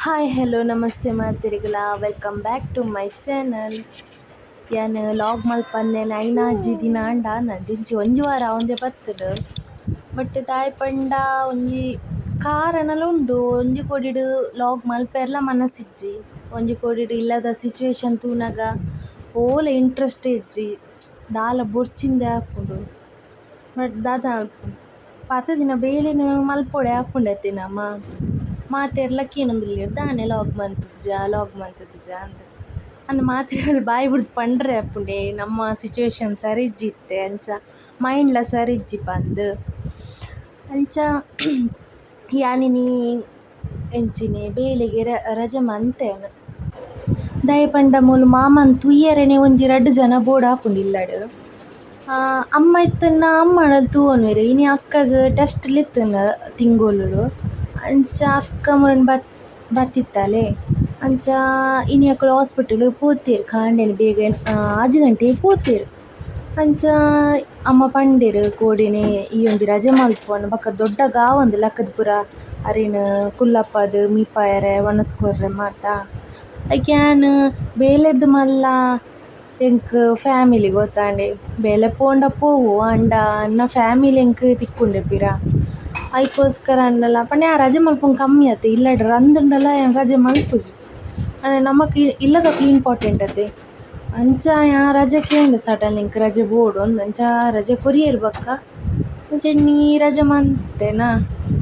Hi hello ನಮಸ್ತೆ ಮಾತಿರಿಗಳ welcome back to my channel. ಯಾನ್ ಲಾಗ್ ಮಲ್ಪಂದೆನ ಐನಾಜಿ ದಿನ ಅಂಡ ನಂಜಿಂಚಿ ಒಂಜಿ ವಾರ ಅವಂದೆ ಬತ್ತುಡು. ಬಟ್ ದಾಯೆ ಪಂಡ ಒಂಜಿ ಕಾರಣಲ ಉಂಡು ಒಂಜಿ ಕೊಡಿಡ್ ಲಾಗ್ ಮಲ್ಪೆರ್ಲ ಮನಸ್ಸಿಜ್ಜಿ, ಒಂಜಿ ಕೊಡಿಡ್ ಇಲ್ಲದ ಸಿಚುವೇಶನ್ ತೂನಗ ಓಲೆ ಇಂಟ್ರೆಸ್ಟ್ ಇಜ್ಜಿ ದಾಲ ಬೊರ್ಚಿಂದೆ ಆಪುಂಡು. ಬಟ್ ದಾದ ಪಾತ ದಿನ ಬೇಲೆನ್ ಮಲ್ಪೊಡೆ ಆಪುಂಡತೆ ನಮ ಮಾತೆರ್ಲ ಕೇನೊಂದುಲ್ಲೆರ್ ದಾನೆ ಲಾಗ್ ಮಂತುದಿಜ ಅಂದ್ ಮಾತೆರ್ಲ ಬಾಯಿ ಬಿಡ್ದು ಪಂಡ್ರೆ ಆಪುಂಡೆ ನಮ್ಮ ಸಿಚುವೇಶನ್ ಸರಿ ಇಜ್ಜಿತ್ತೆ ಅಂಚ ಮೈಂಡ್ಲ ಸರಿ ಇಜ್ಜಿ ಪಂದ್ ಅಂಚ ಯಾನಿನಿ ಎಂಚಿನಿ ಬೇಲೆಗೆ ರಜೆ ಮಂತೇನು ದಾಯೆ ಪಂಡ ಮೂಲು ಮಾಮನ್ ತೂಯೆರೆನೆ ಒಂಜಿ ರಡ್ಡ್ ಜನ ಬೋಡ್ ಆಪುಂಡು ಇಲ್ಲಡ್. ಅಮ್ಮ ಇತ್ತನ್ನ ಅಮ್ಮನಲ್ ತೂವೊನುವೆರ್ ಇನಿ ಅಕ್ಕಗ್ ಟೆಸ್ಟ್ ಲ್ ಇತ್ತುಂಡು ತಿಂಗೊಲುಡು. ಅಂಚ ಅಕ್ಕ ಮುರನ್ ಬತ್ತಿತ್ತಲೆ ಅಂಚ ಇನಿ ಅಕುಲು ಹಾಸ್ಪಿಟಲ್ ಪೋತೆರ್ ಕಾಂಡೆನ್ ಬೇಗ ಆಜಿ ಗಂಟೆಗ್ ಪೋತೆರ್. ಅಂಚ ಅಮ್ಮ ಪಂಡೆರ್ ಕೋಡೆನೆ ಈ ಒಂಜಿ ರಜೆ ಮಲ್ಪೊಡು ಬೊಕ್ಕ ದೊಡ್ಡ ಗಾವ್ ಉಂದು ಲಕ್ಕದ್ ಪೂರ ಅರೆನ್ ಕುಲ್ಲಪ್ಪದ್ ಮೀಪಾಯರೆ ವನಸ್ಕೊರ್ರೆ ಮಾತ ಐಕೆ ಯಾನ್ ಬೇಲೆರ್ದ್ ಮಲ್ಲ ಎಂಕ್ ಫ್ಯಾಮಿಲಿ ಗೊತ್ತಾಂಡೆ ಬೇಲೆ ಪೋಂಡ ಪೋವು ಆಂಡ ಅಂನ ಫ್ಯಾಮಿಲಿ ಎಂಕ್ ತಿಕ್ಕುಂಡೆ ಪಿರ ಐಕೋಸ್ಕರ ಅಂಡಲ ಪಂಡ ಯಾ ರಜೆ ಮಲ್ಪುಂಡು ಕಮ್ಮಿ ಆತೆ ಇಲ್ಲಡ್ ರಂದುಂಡಲ ಯಾನ್ ರಜೆ ಮಲ್ಪುಜಿ ನಮಕ್ ಇಲ್ಲದಕ್ಲ್ ಇಂಪಾರ್ಟೆಂಟ್ ಅತೆ. ಅಂಚ ಯಾ ರಜೆ ಕೇಂದ್ ಸಡನ್ ಎಂಕ್ ರಜೆ ಬೋಡು ಅಂಚ ರಜೆ ಕೊರಿಯೆರ್ ಬಕ್ಕ ಅಂಚೆನ್ನೀ ರಜೆ ಮಂತೆನ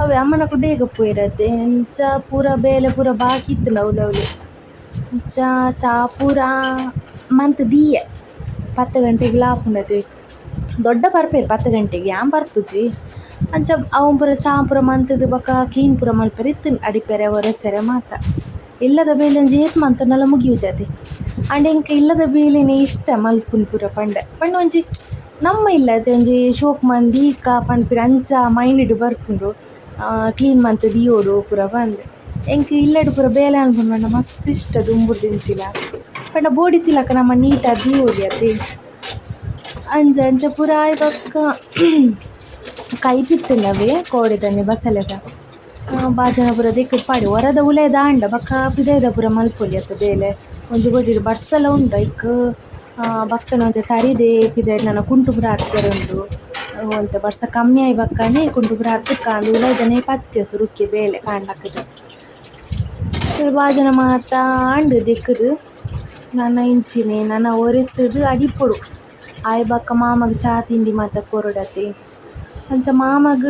ಅವೇ ಅಮ್ಮನಕುಲು ಬೇಗ ಪೋಯಿರತೆ ಅಂಚ ಪೂರ ಬೇಲೆ ಪೂರ ಬಾಕಿ ಇತ್ತುಂಡು ಅವ್ಲವ್ಲೆ. ಅಂಚ ಚಾ ಪೂರ ಮಂತ್ ದಿಯೆ 10 ಗಂಟೆಗ್ಲ ಆಪುಂಡತೆ ದೊಡ್ಡ ಬರ್ಪೆರ್ 10 ಗಂಟೆಗ್ ಯಾನ್ ಬರ್ಪುಜಿ. ಅಂಚ ಅವನ್ ಪೂರ ಚಾ ಪೂರ ಮಂತುದು ಬೊಕ ಕ್ಲೀನ್ ಪೂರ ಮಲ್ಪರೆ ಇತ್ತುಂಡು ಅಡಿಪೆರೆ ಒರೆಸೆರೆ ಮಾತ. ಇಲ್ಲದ ಬೇಲೆ ಒಂಜಿ ಏತ್ ಮಂತುಂಡಲ ಮುಗಿಯುಜಿ ಆಂಡ ಎಂಕ್ ಇಲ್ಲದ ಬೇಲೆನೆ ಇಷ್ಟ ಮಲ್ಪುಂಡು ಪೂರ ಪಂಡ ಒಂಜಿ ನಮ್ಮ ಇಲ್ಲದೆ ಒಂಜಿ ಶೋಕ್ ಮಂದಿ ಈಕ ಪನ್ಪಿರ ಅಂಚ ಮೈಂಡ್ಡ್ ಬರ್ಪುಂಡು ಕ್ಲೀನ್ ಮಂತ್ ದಿಯೋಡು ಪೂರ ಪಂದ್. ಎಂಕ್ ಇಲ್ಲಡ್ ಪೂರ ಬೇಲೆ ಆನ್ಪುಂಡು ಪಂಡ ಮಸ್ತ್ ಇಷ್ಟ ದುಂಬುಡು ದಿಂಚಿಲ ಪಂಡ ಬೋಡಿತ್ತಿಲಕ ನಮ ನೀಟಾಗ್ ದಿಯೋಲಿ ಅತೆ. ಅಂಚ ಪೂರ ಆಯ್ ಬೊಕ್ಕ ಕೈಪಿತ್ತುಂಡು ಅವೆ ಕೋಡೆದನೆ ಬಸಲೆದ ಬಾಜನ ಪೂರ ದೆಕ್ಕುದು ಪಾಡಿ ಒರದ ಉಲೆ ದಾಂಡ ಬೊಕ ಪಿದಯ್ದ ಪೂರ ಮಲ್ಪೊಲಿ ಅತ್ತ ಬೇಲೆ ಒಂಜಿ ಕೊಡಿಡ್ ಬಡ್ಸಲ ಉಂಡು ಐಕ್ ಬಕ್ಕನ ಒಂತೆ ತರಿದೆ ಪಿದಯ್ಡ್ ನನ ಕುಂಟು ಪೂರ ಹಾಕ್ದೆರ್ ಒಂತೆ ಬರ್ಸ ಕಮ್ಮಿ ಆಯ್ ಬಕ್ಕನೆ ಕುಂಟು ಪೂರ ಹತ್ತುಕಾಂದ್ ಉಲೈದನೆ ಪತ್ಯೆ ಸುರುಕ್ಕೆ ಬೇಲೆ ಕಾಂಡ್ಲಕುದು ಬಾಜನ ಮಾತ ಆಂಡ್ ದೆಕ್ಕುದು ನನ ಇಂಚಿನೆ ನನ ಒರೆಸುದು ಅಡಿಪೊಡು ಆಯ್ ಬಕ್ಕ ಮಾಮಗ್ ಚಾ ತಿಂಡಿ ಮಾತ ಕೊರೊಡತೆ. ಅಂಚ ಮಾಮಗ್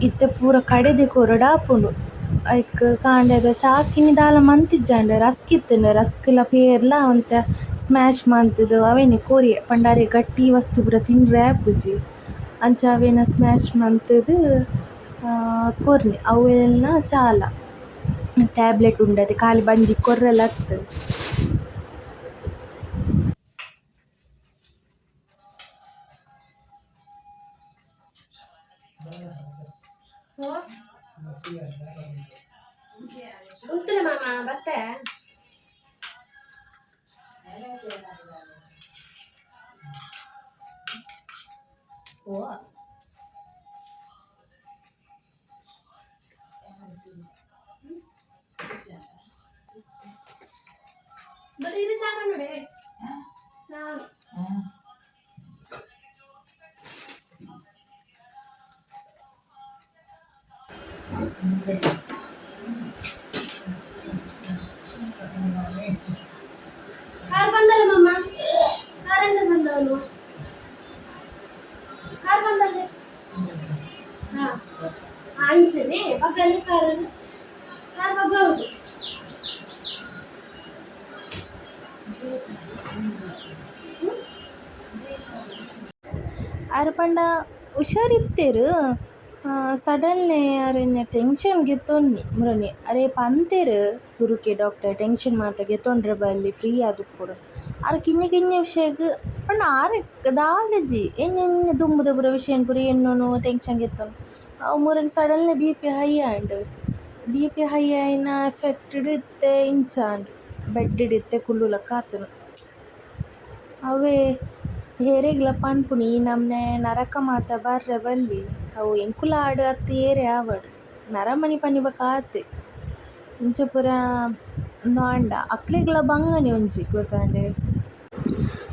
ಇತ್ತೆ ಪೂರ ಕಡೆದೆ ಕೊರೊಡು ಆಪುಂಡು ಐಕ್ ಕಾಂಡೆದ ಚಾಕಿನಿ ದಾಲ ಮಂತಿಜ್ಜಾಂಡ ರಸ್ಕ್ ಇತ್ತುಂಡು ರಸ್ಕ್ಲ ಪೇರ್ಲ ಒಂತೆ ಸ್ಮ್ಯಾಶ್ ಮಂತುದು ಅವೆನೆ ಕೊರಿಯೆ ಪಂಡ ಅರೆ ಗಟ್ಟಿ ವಸ್ತು ಪೂರ ತಿಂಡ್ರೆ ಆಪುಜಿ. ಅಂಚ ಅವೆನ ಸ್ಮ್ಯಾಶ್ ಮಂತುದು ಕೊರ್ನೆ ಅವೆಲ್ನ ಚಾಲ ಟ್ಯಾಬ್ಲೆಟ್ ಉಂಡತೆ ಖಾಲಿ ಬಂಜಿ ಕೊರ್ರೆಲ ಅತ್ತು. ಉಂತುಲೆ ಮಾಮ ಬತ್ತೆ ಓ ಬರೀ ಇದು ಚಾ ನೋಡಿ ಚಾ ಕಾರ್ ಬಂದಲ್ಲ ಮಮ್ಮ ಕಾರಂಜ ಬಂದವನು ಕಾರ್ ಬಂದಲ್ಲೇ ಹಾ ಅಂಚನೆ ಬಗ್ಗಲ್ಲಿ ಕಾರ್ ಬಗ್ಗ ಉಂಟು ಅರೆ ಪಂಡ ಹುಷಾರಿತ್ತೆರ್ ಸಡನ್ಲಿ ಅರೆಂಜ ಟೆನ್ಷನ್ ಗೆತ್ತೊನ್ನಿ ಮುರನಿ ಅರೆ ಪಂತೆರ್ ಸುರುಕೆ ಡಾಕ್ಟರ್ ಟೆನ್ಷನ್ ಮಾತ ಗೆತ್ತೊಂಡ್ರೆ ಬಲ್ಲಿ ಫ್ರೀ ಆದುಪ್ಪೊಡು ಅರೆ ಕಿನ್ನ ಕಿನ್ನ ವಿಷಯಗ್ ಪಂಡ ಆರೆ ದಾಲಜಿ ಎಂಜ ದುಂಬುದ ಪೂರ ವಿಷಯನ್ ಪೂರ ಎನ್ನೊನು ಟೆನ್ಷನ್ ಗೆತ್ತೊನು ಅವು ಮುರನಿ suddenly BP high and BP high ಆಯಿನ ಎಫೆಕ್ಟ್ಡ್ ಇತ್ತೆ ಇಂಚಾಂಡ್ ಬೆಡ್ಡ್ ಇತ್ತೆ ಕುಲ್ಲುಲಕ ಆತುನು ಅವೇ ಹೇರೆಗ್ಲ ಪನ್ಪುನು ಈ ನಮ್ನೆ ನರಕ ಮಾತ ಬರ್ರೆ ಬಲ್ಲಿ ಅವು ಎಂಕುಲ ಆಡ್ ಅತ್ತು ಏರೆ ಆವಡ್ ನರಮನಿ ಪನ್ನಿ ಬೊಕ ಆತೆ ಇಂಚ ಪೂರ ನಾಂಡ ಅಕ್ಲೆಗ್ಲ ಬಂಗನೆ ಒಂಜಿ ಗೊತ್ತಾಂಡೆ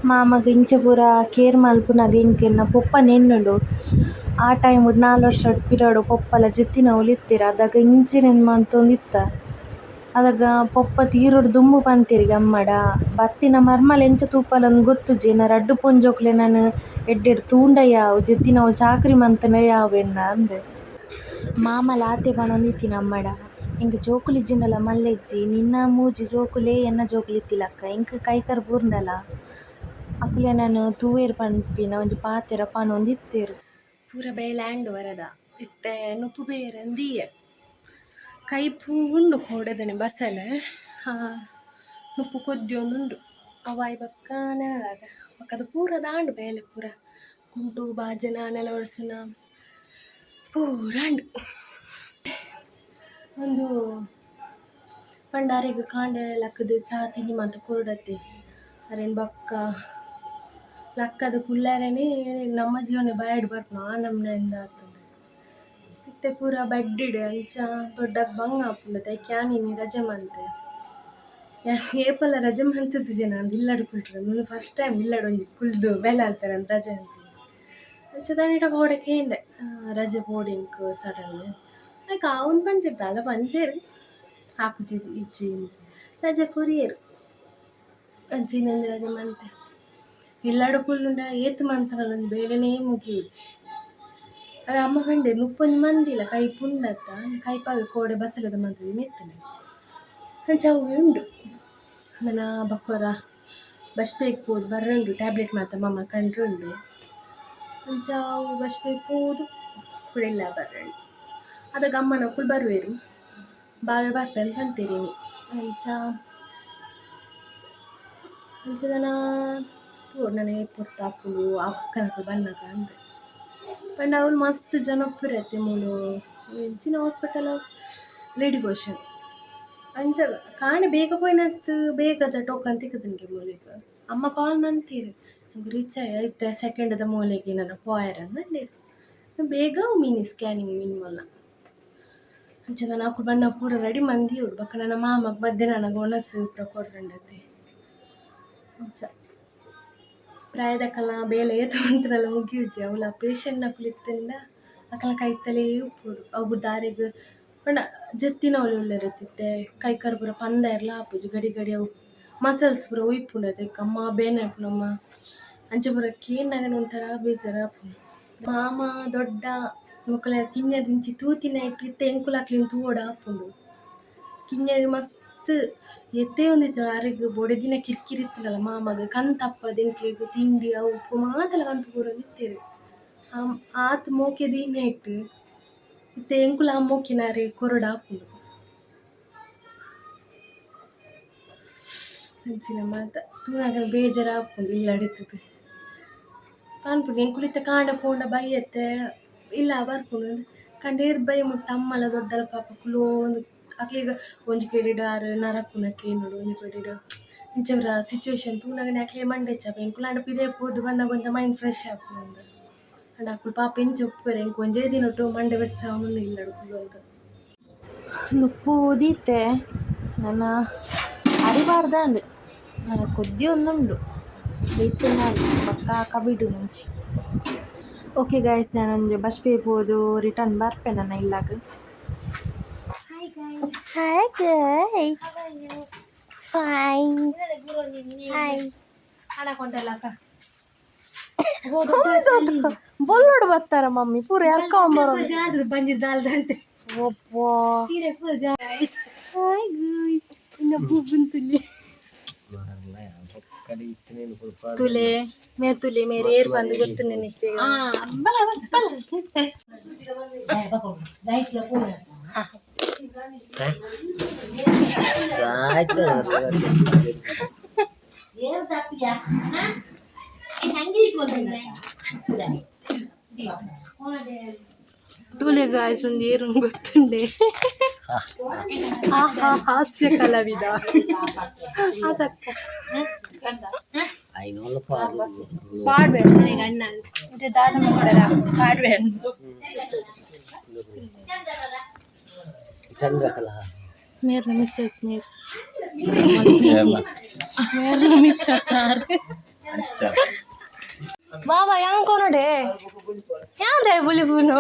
ಮಾಮಗ ಇಂಚ ಪೂರ ಕೇರ್ ಮಲ್ಪುನಗ ಇಂಕೆನ್ನ ಪೊಪ್ಪ ನೆನ್ನುಂಡು. ಆ ಟೈಮ್ 4 ವರ್ಷದ ಪಿರಡು ಪೊಪ್ಪಲ ಜೆತ್ತಿನವುಲು ಇತ್ತೆರ್ ಅದಾಗ ಇಂಚಿನೆಂದ್ ಮಂತೊಂದಿತ್ತ. ಅದಾಗ ಪೊಪ್ಪ ತೀರೊಡು ದುಂಬು ಪಂತೆರ್ ಅಮ್ಮಡ ಬತ್ತಿನ ಮರ್ಮಲ್ ಎಂಚ ತೂಪಲಂದ್ ಗೊತ್ತುಜಿ ರಡ್ಡು ಪೊಂಜೋಕ್ಲೆ ನಾನು ಎಡ್ಡೆಡ್ ತೂಂಡಯ್ಯಾವು ಜೆತ್ತಿನವು ಚಾಕ್ರಿ ಮಂತನಯ್ಯಾವೆನ್ನ ಅಂದೆ. ಮಾಮಲ ಆತೆ ಪನೊಂದಿತ್ತಿನ ಅಮ್ಮಡ ಎಂಕ್ ಜೋಕುಲಿಜ್ಜಿಂಡಲ ಮಲ್ಲೆಜ್ಜಿ ನಿನ್ನ ಮೂಜಿ ಜೋಕುಲೆ ಎನ್ನ ಜೋಕುಲಿತ್ತಿಲಕ್ಕ ಎಂಕ್ ಕೈಕರ್ ಪೂರ್ಂಡಲ ಅಕುಲೆ ನಾನು ತೂವೆರ್ ಪನ್ಪಿನ ಒಂಜಿ ಪಾತೆರ ಪನೊಂದಿತ್ತೆರ್. ಪೂರ ಬೇಲ್ಯಾಂಡ್ ವರದ ಇತ್ತೆ ನುಪ್ಪು ಬೇರಂದಿಯೆ ಕೈಪೂ ಉಂಡು ಕೋಡೆದನೆ ಬಸಲೆ ನುಪ್ಪು ಕೊದ್ದಿಯೊಂದುಂಡು ಅವಾಯಿ ಬಕ್ಕ ನೆನದಾಗ ಬಕ್ಕದ ಪೂರ ದಾಂಡು ಬೇಲೆ ಪೂರ ಕುಂಟು ಬಾಜನ ನೆಲ ಒಡ್ಸುನ ಪೂರಂಡು ಒಂದು ಪಂಡಾರೆಗ್ ಕಾಂಡೆ ಲಕ್ಕದ ಚಾ ತಿಂಡಿ ಮಾತ ಕೊರಡತ್ತೆ ಅರೆನ್ ಬಕ್ಕ ಲಕ್ಕದ ಕುಲ್ಲಾರನೇ ನಮ್ಮ ಜೀವನ ಬಾಯಡ್ ಬರ್ಪುನ ಆ ನಮ್ನೆಂದ ಆತಂದೆ. ಇತ್ತೆ ಪೂರ ಬಡ್ಡಿಡ್ ಅಂಚ ದೊಡ್ಡಗ್ ಬಂಗ ಆಪುಂಡು ತೈಕ್ಯಾನಿನಿ ರಜೆ ಮಂತೆ ಏಪಲ ರಜೆ ಮಂತದ್ದು ಜನ ಅಂದ್ ಇಲ್ಲಡ್ ಕುಲ್ಟ್ರೆ ನಾನು ಫಸ್ಟ್ ಟೈಮ್ ಇಲ್ಲಡ್ ಒಂಜಿ ಕುಲ್ದು ಬೆಲೆ ಅಲ್ಪೇರ ಅಂತ ರಜೆ ಅಂತ ಅಂಚ ದಾನಿಟ ಗೋಡೆ ಕೇಂಡೆ ರಜೆ ಬೋರ್ಡಿಂಗ್ ಸಡನ್ ಆಯ್ಕೆ ಅವನ್ ಪಂಡಿರ್ದಲ್ಲ ಪಂಚೇರು ಹಾಪುಜಿದು ಇಜ್ಜಿ ರಜೆ ಕೊರಿಯರು ಅಂಚಿನಂದು ರಜೆ ಮಂತೆ ಇಲ್ಲಡು ಕುಲ್ಲುಂಡ ಏತ್ ಮಂತನಲ್ಲ ಒಂದು ಬೇಲೆನೇ ಮುಗಿಯುಜಿ ಅವೆ ಅಮ್ಮ ಪಂಡೆ ನುಪ್ಪೊಂದು ಮಂದಿಲ್ಲ ಕೈ ಪುಂಡತ್ತ ಕೈಪಾವಿ ಕೋಡೆ ಬಸಲದ ಮಂತದಿ ಮೆತ್ತನೆ ಅಂಚ ಅವು ಉಂಡು ನನ್ನ ಬಕ್ಕೋರ ಬಸ್ ಬೇಕ್ ಪೋದು ಬರ್ರಂಡು ಟ್ಯಾಬ್ಲೆಟ್ ಮಾತ ಮಮ್ಮ ಕಂಡ್ರುಂಡು ಅಂಚ ಅವು ಬಸ್ ಬೇಕ್ ಪೋದು ಕುಡೆಲ್ಲ ಬರ್ರಂಡು ಅದಾಗ ಅಮ್ಮನ ಕುಲ್ ಬರುವೆರು ಬಾವೆ ಬರ್ಪೆನ್ ಪಂತೆರಿನಿ ಅಂಚ ಅಂಚದನ ತೋರು ನನ್ನ ಏರ್ಪೋರ್ಟ್ ತಾಪುಲು ಅಕ್ಕನಕ ಬನ್ನಕ ಅಂದೆ ಪಂಡ ಅವ್ಲು ಮಸ್ತ್ ಜನೊಪ್ಪುರತ್ತೆ ಮೂಲು ಇಂಚಿನ ಹಾಸ್ಪಿಟಲ್ ಲೇಡಿ ಗೋಷನ್ ಅಂಚ ಕಾಣೆ ಬೇಗ ಪೋಯಿನತ್ತು ಬೇಗ ಟೋಕನ್ ತಿಕ್ಕದನ್ಗೆ ಮೂಲೆಗೆ ಅಮ್ಮ ಕಾಲ್ ಮಂತೀರಿ ನಂಗೆ ರೀಚ್ ಆಯ್ತು ಸೆಕೆಂಡದ ಮೂಲೆಗೆ ನನ್ನ ಪೋಯರ್ ಅಂದೆ ಬೇಗ ಮೀನಿ ಸ್ಕ್ಯಾನಿಂಗ್ ಮಿನಿಮಲ್ಲ ಅಂಚ ನಾನು ಹಾಕು ಬಣ್ಣ ಪೂರ ರೆಡಿ ಮಂದಿ ಉಡು ಬಕ್ಕ ನನ್ನ ಮಾಮಗೆ ಮಧ್ಯೆ ನನಗೆ ಒಣಸು ಪೂರ ಕೊರ್ರಂಡತೆ ಅಂಚ ಪ್ರಾಯದಕ್ಕಲ್ಲ ಬೇಲೆ ಏತ ಮಂತ್ರಲ್ಲ ಮುಗಿಯುಜಿ ಅವಳ ಪೇಷಂಟ್ನ ಕುಳಿತಿಂದ ಅಕ್ಕಲ ಕೈತಲೇ ಉಪ್ಪುಡು ಅವು ದಾರಿಗೆ ಪಂಡ ಜತ್ತಿನ ಅವಳು ಉಳ್ಳರತ್ತಿತ್ತೆ ಕೈಕರ್ ಪೂರ ಪಂದ ಇರಲ ಆಪುಜಿ ಗಡಿ ಗಡಿ ಅವು ಮಸಲ್ಸ್ ಪೂರ ಉಯ್ಪುಂಡದೆ ಅಮ್ಮ ಬೇನೆ ಆಪುನಮ್ಮ ಅಂಚ ಪೂರ ಕೇನಾಗನ ಒಂಥರ ಬೇಜಾರ ಆಪುಂಡು. ಮಾಮ ದೊಡ್ಡ ಮಕ್ಕಳ ಕಿನ್ಯದ ದಿಂಚಿ ತೂತಿನ ಇಟ್ಟಿತ್ತೆ ಎಂಕುಲಾಕ್ಲಿನ ತೂವೋಡ ಆಪುಂಡು ಕಿನ್ಯಡಿ ಮಸ್ತ್ ಎತ್ತೇ ಒಂದಿತ್ತು ಅರೆಗ್ ಬೊಡೆದಿನ ಕಿರಿಕಿರಿತ್ತಲ್ಲ ಮಾಮಗ ಕಂತಪ್ಪ ದೆಂಕ್ಲಿಗೆ ತಿಂಡಿ ಅವು ಉಪ್ಪು ಮಾತಲ್ಲ ಕಂತು ಪೂರ ಇತ್ತೇರು ಆತ ಮೋಕೆ ದೀನ ಇಟ್ಟು ಇತ್ತೆ ಎಂಕುಲ ಮೋಕಿನಾರೆ ಕೊರಡ ಆಪುಂಡು ಅಂಚಿನ ಮಾತ ತೂನಾಗ ಬೇಜಾರ ಆಪುಂಡು ಇಲ್ಲ ಅಡಿತದೆ ಕಾಣ್ಪುಂಡು ಎಂಕುಲಿತ್ತ ಕಾಂಡ ಪೋಂಡ ಬೈಯತ್ತೆ ಇಲ್ಲ ಬರ್ಪುಂಡು ಕಂಡೇರ್ ಬೈ ಮುಟ್ಟ ಅಮ್ಮಲ ದೊಡ್ಡಲ ಪಾಪ ಕುಲೋ ಒಂದು ಅಕ್ಲಿಗ ಒಂಜಿ ಕೆಡಿಡ ಆರು ನರಕುನಕ್ಕೆ ನೋಡು ಒಂಜಿ ಕೆಡಿಡ ಇಂಚವ್ರ ಸಿಚುವೇಶನ್ ತೂನಾಗನೆ ಅಕ್ಲೆ ಮಂಡೆ ಚಾಪ ಎಂಕುಲಾಂಡ ಪಿದೆ ಪೋದು ಬಣ್ಣಗೊಂತ ಮೈಂಡ್ ಫ್ರೆಶ್ ಆಪುಂಡು ಅಂಡ ಅಕ್ಕಳು ಪಾಪ ಎಂಚ ಒಪ್ಪುವೆರೆ ಎಂಕು ಒಂಜೇ ದಿನ ಒಟ್ಟು ಮಂಡೆ ಬೆಚ್ಚ ಅವನು ಇಲ್ಲಡು ಕುಲು ಅಂತ ನುಪ್ಪು ದೀತೆ ನನ್ನ ಅರಿಬಾರ್ದಂಡು ನನ್ನ ಕೊದ್ದಿ ಒಂದುಂಡು ದೀತೆ ನಾನು ಪಕ್ಕ ಕಬಿಡು ಮುಂಚಿ. ಓಕೆ ಗೈಸ್ ನಾನೊಂದು ಬಸ್ ಪೇ ಹೋದು ರಿಟರ್ನ್ ಬರ್ಪೆ ನನ್ನ ಇಲ್ಲಾಗ. ಹಾಯ್ ಗೈಸ್ ಫೈನ್ ಹಾಯ್ ಬೊಲ್ಲೋಡು ಬರ್ತಾರ ಮಮ್ಮಿ ಪೂರ ಎರ್ಕೊಂಬರೋ ಬಂದಿದ್ದಾಲ್ದಂತೆ ತುಲೆ ಮೇ ತುಲೆ ಮೇರೆ ಏರ್ ಬಂದು ಗೊತ್ತು ನೆನಪಿ ತುಲೆ ಗಾಯ್ಸ್ ಒಂದು ಏರು ಗೊತ್ತುಂಡೆ ಹಾಸ್ಯ ಕಲಾವಿದ ಅದಕ್ಕ ಪಾಡ್ಬೇಡ ಚಂದ್ರಕಲಾ ಮೇರ್ನ ಮಿಸ್ಸಸ್ ಮೇರ್ Emma. ಮೇರ್ನ ಮಿಸ್ಸಸ್ ಸಾರ್ ಬಾಬಾ ಯಾಂಕೋ ನೋಡೆ ಯಾಂದೆ ಬುಲಿ ಪೂನು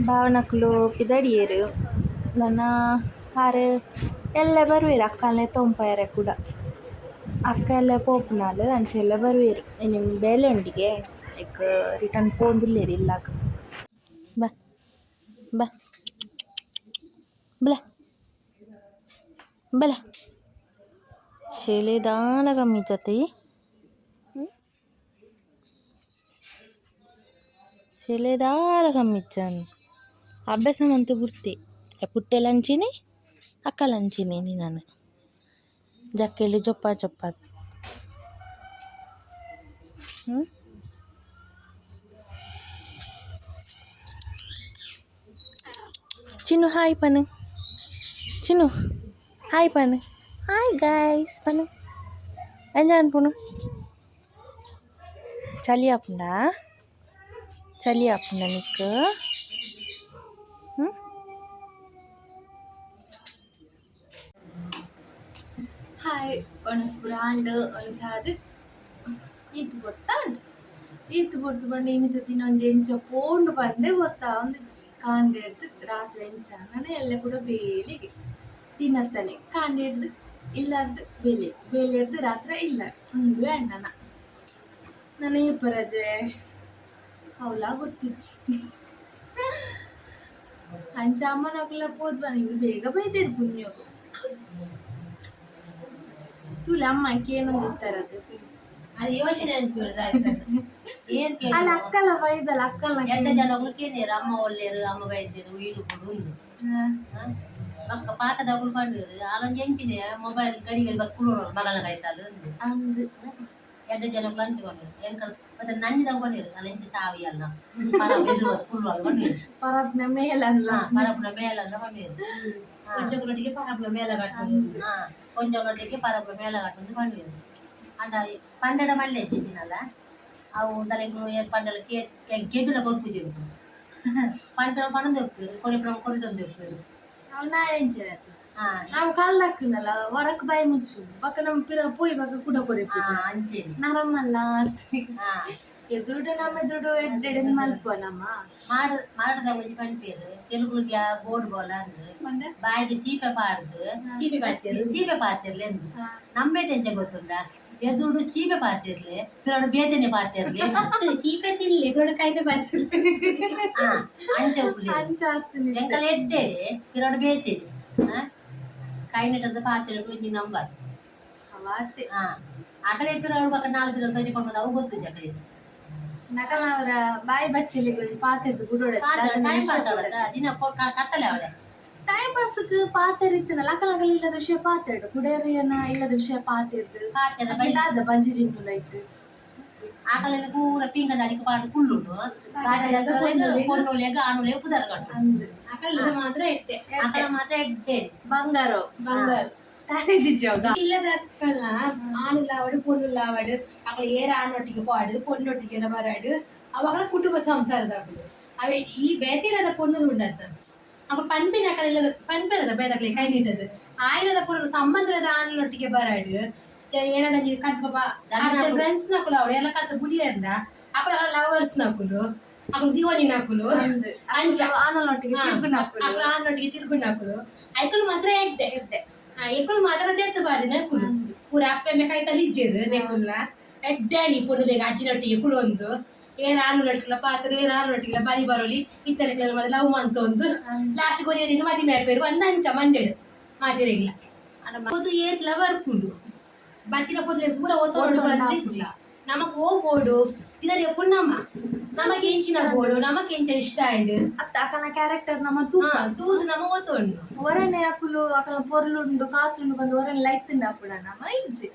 ಭಾವನಕ್ಲು ಪಿದಡಿಯೇರು ನನ್ನ ಹಾರೆ ಎಲ್ಲ ಬರುವೇರು ಅಕ್ಕಲ್ನೇ ತೊಂಪಾಯರೆ ಕೂಡ ಅಕ್ಕ ಎಲ್ಲ ಪೋಪುನಾಲು ಅಂಚೆಲ್ಲ ಬರುವೇರು ನಿಮ್ಮ ಬೇಲೆಂಡಿಗೆ ಲೈಕ್ ರಿಟರ್ನ್ ಪೋಂದುಲ್ಲೇರು ಇಲ್ಲಾಗ ಬಾ ಬಾ ಬಲ ಬಲ ಶೇಲೆದಾನ ಕಮ್ಮಿ ಜೊತೆ ಶೇಲೆದಾರ ಕಮ್ಮಿಚ್ಚನ್ ಅಭ್ಯಾಸ ಮಂತೆ ಬುರ್ತೆ ಪುಟ್ಟೆ ಲಂಚಿನಿ ಅಕ್ಕ ಲಂಚಿನಿ ನೀ ನಾನು ಜಕ್ಕೆಲ್ಲಿ ಚೊಪ್ಪ ಚೊಪ್ಪ ಚಿನ್ನು ಹಾಯ್ ಪನು ಚಿನ್ನು ಹಾಯ್ ಪನು ಹಾಯ್ ಗೈಸ್ ಪನು ಎಂಜಾಯ್ ಅನ್ಪುನು ಚಳಿ ಆಪುಂಡ ನಿಕ್ಕು ಹಾಯ್ ಒಣಸ್ಪುರ ಅಂಡ್ ಒಣಸಾದು ಈತ್ ಗೊತ್ತಾಂಡು ಈತ್ ಬೊಡ್ತು ಬಂದು ಇನ್ನಿತ ತಿನ್ನೊಂದು ಎಂಚ ಪೋಂಡು ಬಂದೆ ಗೊತ್ತಾ ಒಂದು ಕಾಂಡೆ ಹಿಡ್ದು ರಾತ್ರಿ ಎಂಚ ನಾನು ಎಲ್ಲ ಕೂಡ ಬೇಲಿಗೆ ತಿನ್ನತ್ತಾನೆ ಕಾಂಡೆ ಹಿಡ್ದು ಇಲ್ಲಾರ್ದು ಬೇಲೆ ಹಿಡ್ದು ರಾತ್ರಿ ಇಲ್ಲ ಒಂದು ಅಣ್ಣನ ನಾನು ಈ ಪರಜೆ ಅವಳ ಗೊತ್ತಿಚ್ಚು ಅಂಚ ಅಮ್ಮನೊಕ್ಲ ಪೋದ್ ಬಣ್ಣ ಇದು ಬೇಗ ಬೈತೇರು ಪುಣ್ಯೋಗು ತುಲ ಅಮ್ಮಕ್ಕೆ ಏನೊಂದು ಇತ್ತಾರದು ಅದು ಯೋಚನೆ ಅಲ್ಲ ಅಕ್ಕಲ್ಲ ಬೈದಲ್ಲ ಅಕ್ಕಲ್ಲ ಎಂಟ ಜನಗಳು ಕೇಳಿರು ಅಮ್ಮ ಒಳ್ಳೆಯರು ಅಮ್ಮ ಬೈದಿರು ಈಟು ಕೊಡು ಅಕ್ಕ ಪಾಕದಗಳು ಬಂದಿರು ಅಲ್ಲೊಂದು ಎಂಚಿದೆ ಮೊಬೈಲ್ ಗಡಿಗಳು ಬಕ್ಕಳು ಮಗಳ ಕಾಯ್ತಾಳು ಅಂದು ಎಂಟ ಜನಗಳು ಹಂಚಿಕೊಂಡಿರು ಎಂಕಲ್ ಮತ್ತೆ ನಂಜಿದಾಗ ಬಂದಿರು ಅಲ್ಲಿ ಎಂಚಿ ಸಾವಿ ಅಲ್ಲ ಪರಬ್ ಎದುರು ಕುಳ್ಳು ಬಂದಿರು ಪರಬ್ನ ಮೇಲಲ್ಲ ಪರಬ್ನ ಮೇಲಲ್ಲ ಬಂದಿರು ಕೊಂಚಗಳೊಟ್ಟಿಗೆ ಪರಬ್ನ ಮೇಲ ಕಟ್ಟು ಕೊಂಚಗಳೊಟ್ಟಿಗೆ ಪರಬ್ನ ಮೇಲ ಕಟ್ಟು ಬಂದಿರು ಅಂಡ ಪಂಡಡ ಮಲ್ಲೆ ಇದ್ದಿದ್ದೀನಲ್ಲ ಅವು ತಲೆಗಳು ಪಂಡಲ ಗೆದ್ದುಲ ಕೊರ್ಪುಜಿರು ಪಂಡ ಪಣಂದು ಹೋಗ್ತಿರು ಕೊರಿತೊಂದು ಹೋಗ್ತಿರು ನಾ ಎಂಚ ನಾವು ಕಾಲ್ದಾಕಿನಲ್ಲ ಹೊರಕ್ ಬಾಯಿ ಮುಚ್ಚು ಬಕ್ಕ ನಮ್ಮ ಪಿರ ಪೋಯಿ ಬಕ್ಕ ಕೂಡ ಕೊರಿ ಅಂಚೆ ನರಮ್ಮಲ್ಲ ಎದುರುಡು ನಮ್ಮ ಎದುರುಡು ಎಡ್ಡೆಡ್ ಮಲ್ಪ ನಮ್ಮ ಮಾಡದ ಒಂಜಿ ಪಂಪೇರು ತೆಲುಗುಗೆ ಬೋರ್ಡ್ ಬೋಲ ಅಂದ್ರೆ ಬಾಯಿಗೆ ಸೀಪೆ ಪಾಡ್ದು ಚೀಪೆ ಪಾತಿರ್ಲಿ ಎಂದು ನಮ್ಮೆ ಟೆಂಚ ಗೊತ್ತುಂಡ ಎದುರುಡು ಚೀಪೆ ಪಾತಿರ್ಲಿ ಪಿರೋಡು ಬೇತನೆ ಪಾತಿರ್ಲಿ ಚೀಪೆ ತಿನ್ಲಿ ಪಿರೋಡು ಕೈಪೆ ಪಾತಿರ್ಲಿ ಅಂಚೆ ಉಳ್ಳಿ ಎಂಕಲ್ ಎಡ್ಡೆಡೆ ಪಿರೋಡು ಬೇತೇನೆ ಕೈನಟದ ಪಾತಿರು ಒಂಜಿ ನಂಬರ್ ಅಕಡೆ ಪಿರೋಡು ಪಕ್ಕ 4 ಪಿರೋಡು ತೊಜಿಕೊಂಡು ಅವು ಗೊತ್ತು ಜಕಡೆ ನಕಲ ಅವರ ಬಾಯಿ ಬಚ್ಚಲಿ ಪಾತ್ರೆ ಗುಡೋಡೆ ದಿನ ಕತ್ತಲೆ ಅವಳೆ ಟೈಮ್ ಪಾಸ್ಗೆ ಪಾತ್ರೆ ಇತ್ತನಲ್ಲ ಅಕಲ ಇಲ್ಲದ ವಿಷಯ ಪಾತ್ರೆ ಕುಡಿಯರಿಯನ್ನ ಇಲ್ಲದ ವಿಷಯ ಪಾತ್ರೆ ಬಂಜಿ ಜಿಂಪುಲ ಇಟ್ಟು ಆಕಲೆಲ್ಲ ಪೂರ ಪಿಂಗದ ಅಡಿಕೆ ಪಾಡು ಕುಳ್ಳುಂಡು ಪೊನ್ನೊಲೆಗ ಆನುಲೆ ಪುದರ್ ಕಟ್ಟು ಅಕಲ ಮಾತ್ರ ಎಟ್ಟೆ ಅಕಲ ಮಾತ್ರ ಎಡ್ಡೆ ಬಂಗಾರ ಇಲ್ಲದ ಅಕ್ಕಲ್ಲ ಆನುಲಾವಡು ಪೊನ್ನುಲಾವಡು ಅಕಲ ಏರ ಆನೊಟ್ಟಿಗೆ ಪಾಡು ಪೊನ್ನೊಟ್ಟಿಗೆಲ್ಲ ಬರಾಡು ಅವಾಗಲ ಕುಟುಂಬ ಸಂಸಾರದಾಗಲು ಅವೇ ಈ ಬೇತಿಲ್ಲದ ಪೊಣ್ಣುಲು ಉಂಡತ್ತ ಅವ ಪಂಪಿನ ಅಕಲ ಇಲ್ಲದ ಪಂಪಿರದ ಬೇದಕ್ಲೆ ಕೈ ನೀಟದು ಆಯ್ಲದ ಪೊಣ್ಣು ಸಂಬಂಧದ ಆನೊಟ್ಟಿಗೆ ಬರಾಡು ಏನಂಜಿ ಕತ್ ಫ್ರೆಂಡ್ಸ್ ನಕುಲು ಅವಳು ಎಲ್ಲ ಕತ್ ಬುಡಿಯಂದ ಅಕಲ ಲವರ್ಸ್ ನಕುಲು ಅಕಲು ದಿವಾನಿ ನಕುಲು ಅಂಚ ಆನೊಟ್ಟಿಗೆ ಆನೊಟ್ಟಿಗೆ ತಿರ್ಗು ನಕುಲು ಐಕಲು ಮಾತ್ರ ಎಡ್ಡೆ ಎಕ್ಕಲು ಮಾತ್ರ ದೆತ್ತು ಬಾಡಿ ನಕುಲು ಪೂರ ಅಪ್ಪೆಮ್ಮೆ ಕೈತಲ್ಲಿ ಇಜ್ಜೆದು ನೆಕುಲ್ನ ಎಡ್ಡಾಣಿ ಪೊನ್ನುಲೆಗ ಅಜ್ಜಿನೊಟ್ಟಿಗೆ ಕುಳೊಂದು ಏರ ಆನೊಟ್ಟಿಲ್ಲ ಪಾತ್ರ ಏರ ಆನೊಟ್ಟಿಲ್ಲ ಬರಿ ಬರೋಲಿ ಇತ್ತನೆಕ್ಲೆಲ್ಲ ಮತ್ತೆ ಲವ್ ಮಂತ ಒಂದು ಲಾಸ್ಟ್ ಗೊರಿಯರಿನ ಮದಿ ಮೇರ್ಪೇರು ಒಂದ್ ಅಂಚ ಮಂಡೆಡು ಮಾತಿರಗಿಲ್ಲ ಅದು ಏತ್ಲ ಬರ್ಪುಂಡು ಬತ್ತಿನ ಪೊದ್ರೆ ಪೂರ ಒತ್ತೋಡು ಬಂದಿಚ್ಚಿ ನಮಕ್ ಹೋಗೋಡು ತಿನ್ನದೆ ಪುಣ್ಣಮ್ಮ ನಮಗೆ ಇಚ್ಚಿನ ಬೋಡು ನಮಕ್ ಎಂಚ ಇಷ್ಟ ಆಯ್ಡು ಅಕಲ ಕ್ಯಾರೆಕ್ಟರ್ ನಮ್ಮ ತೂದು ನಮ್ಮ ಒತ್ತೋಂಡು ಹೊರನೆ ಅಕುಲು ಅಕಲ ಪೊರ್ಲುಂಡು ಕಾಸುಂಡು ಬಂದು ಹೊರನೆ ಲೈತಿಂದ ಅಪ್ಪುಡ ನಮ್ಮ ಇಜ್ಜಿ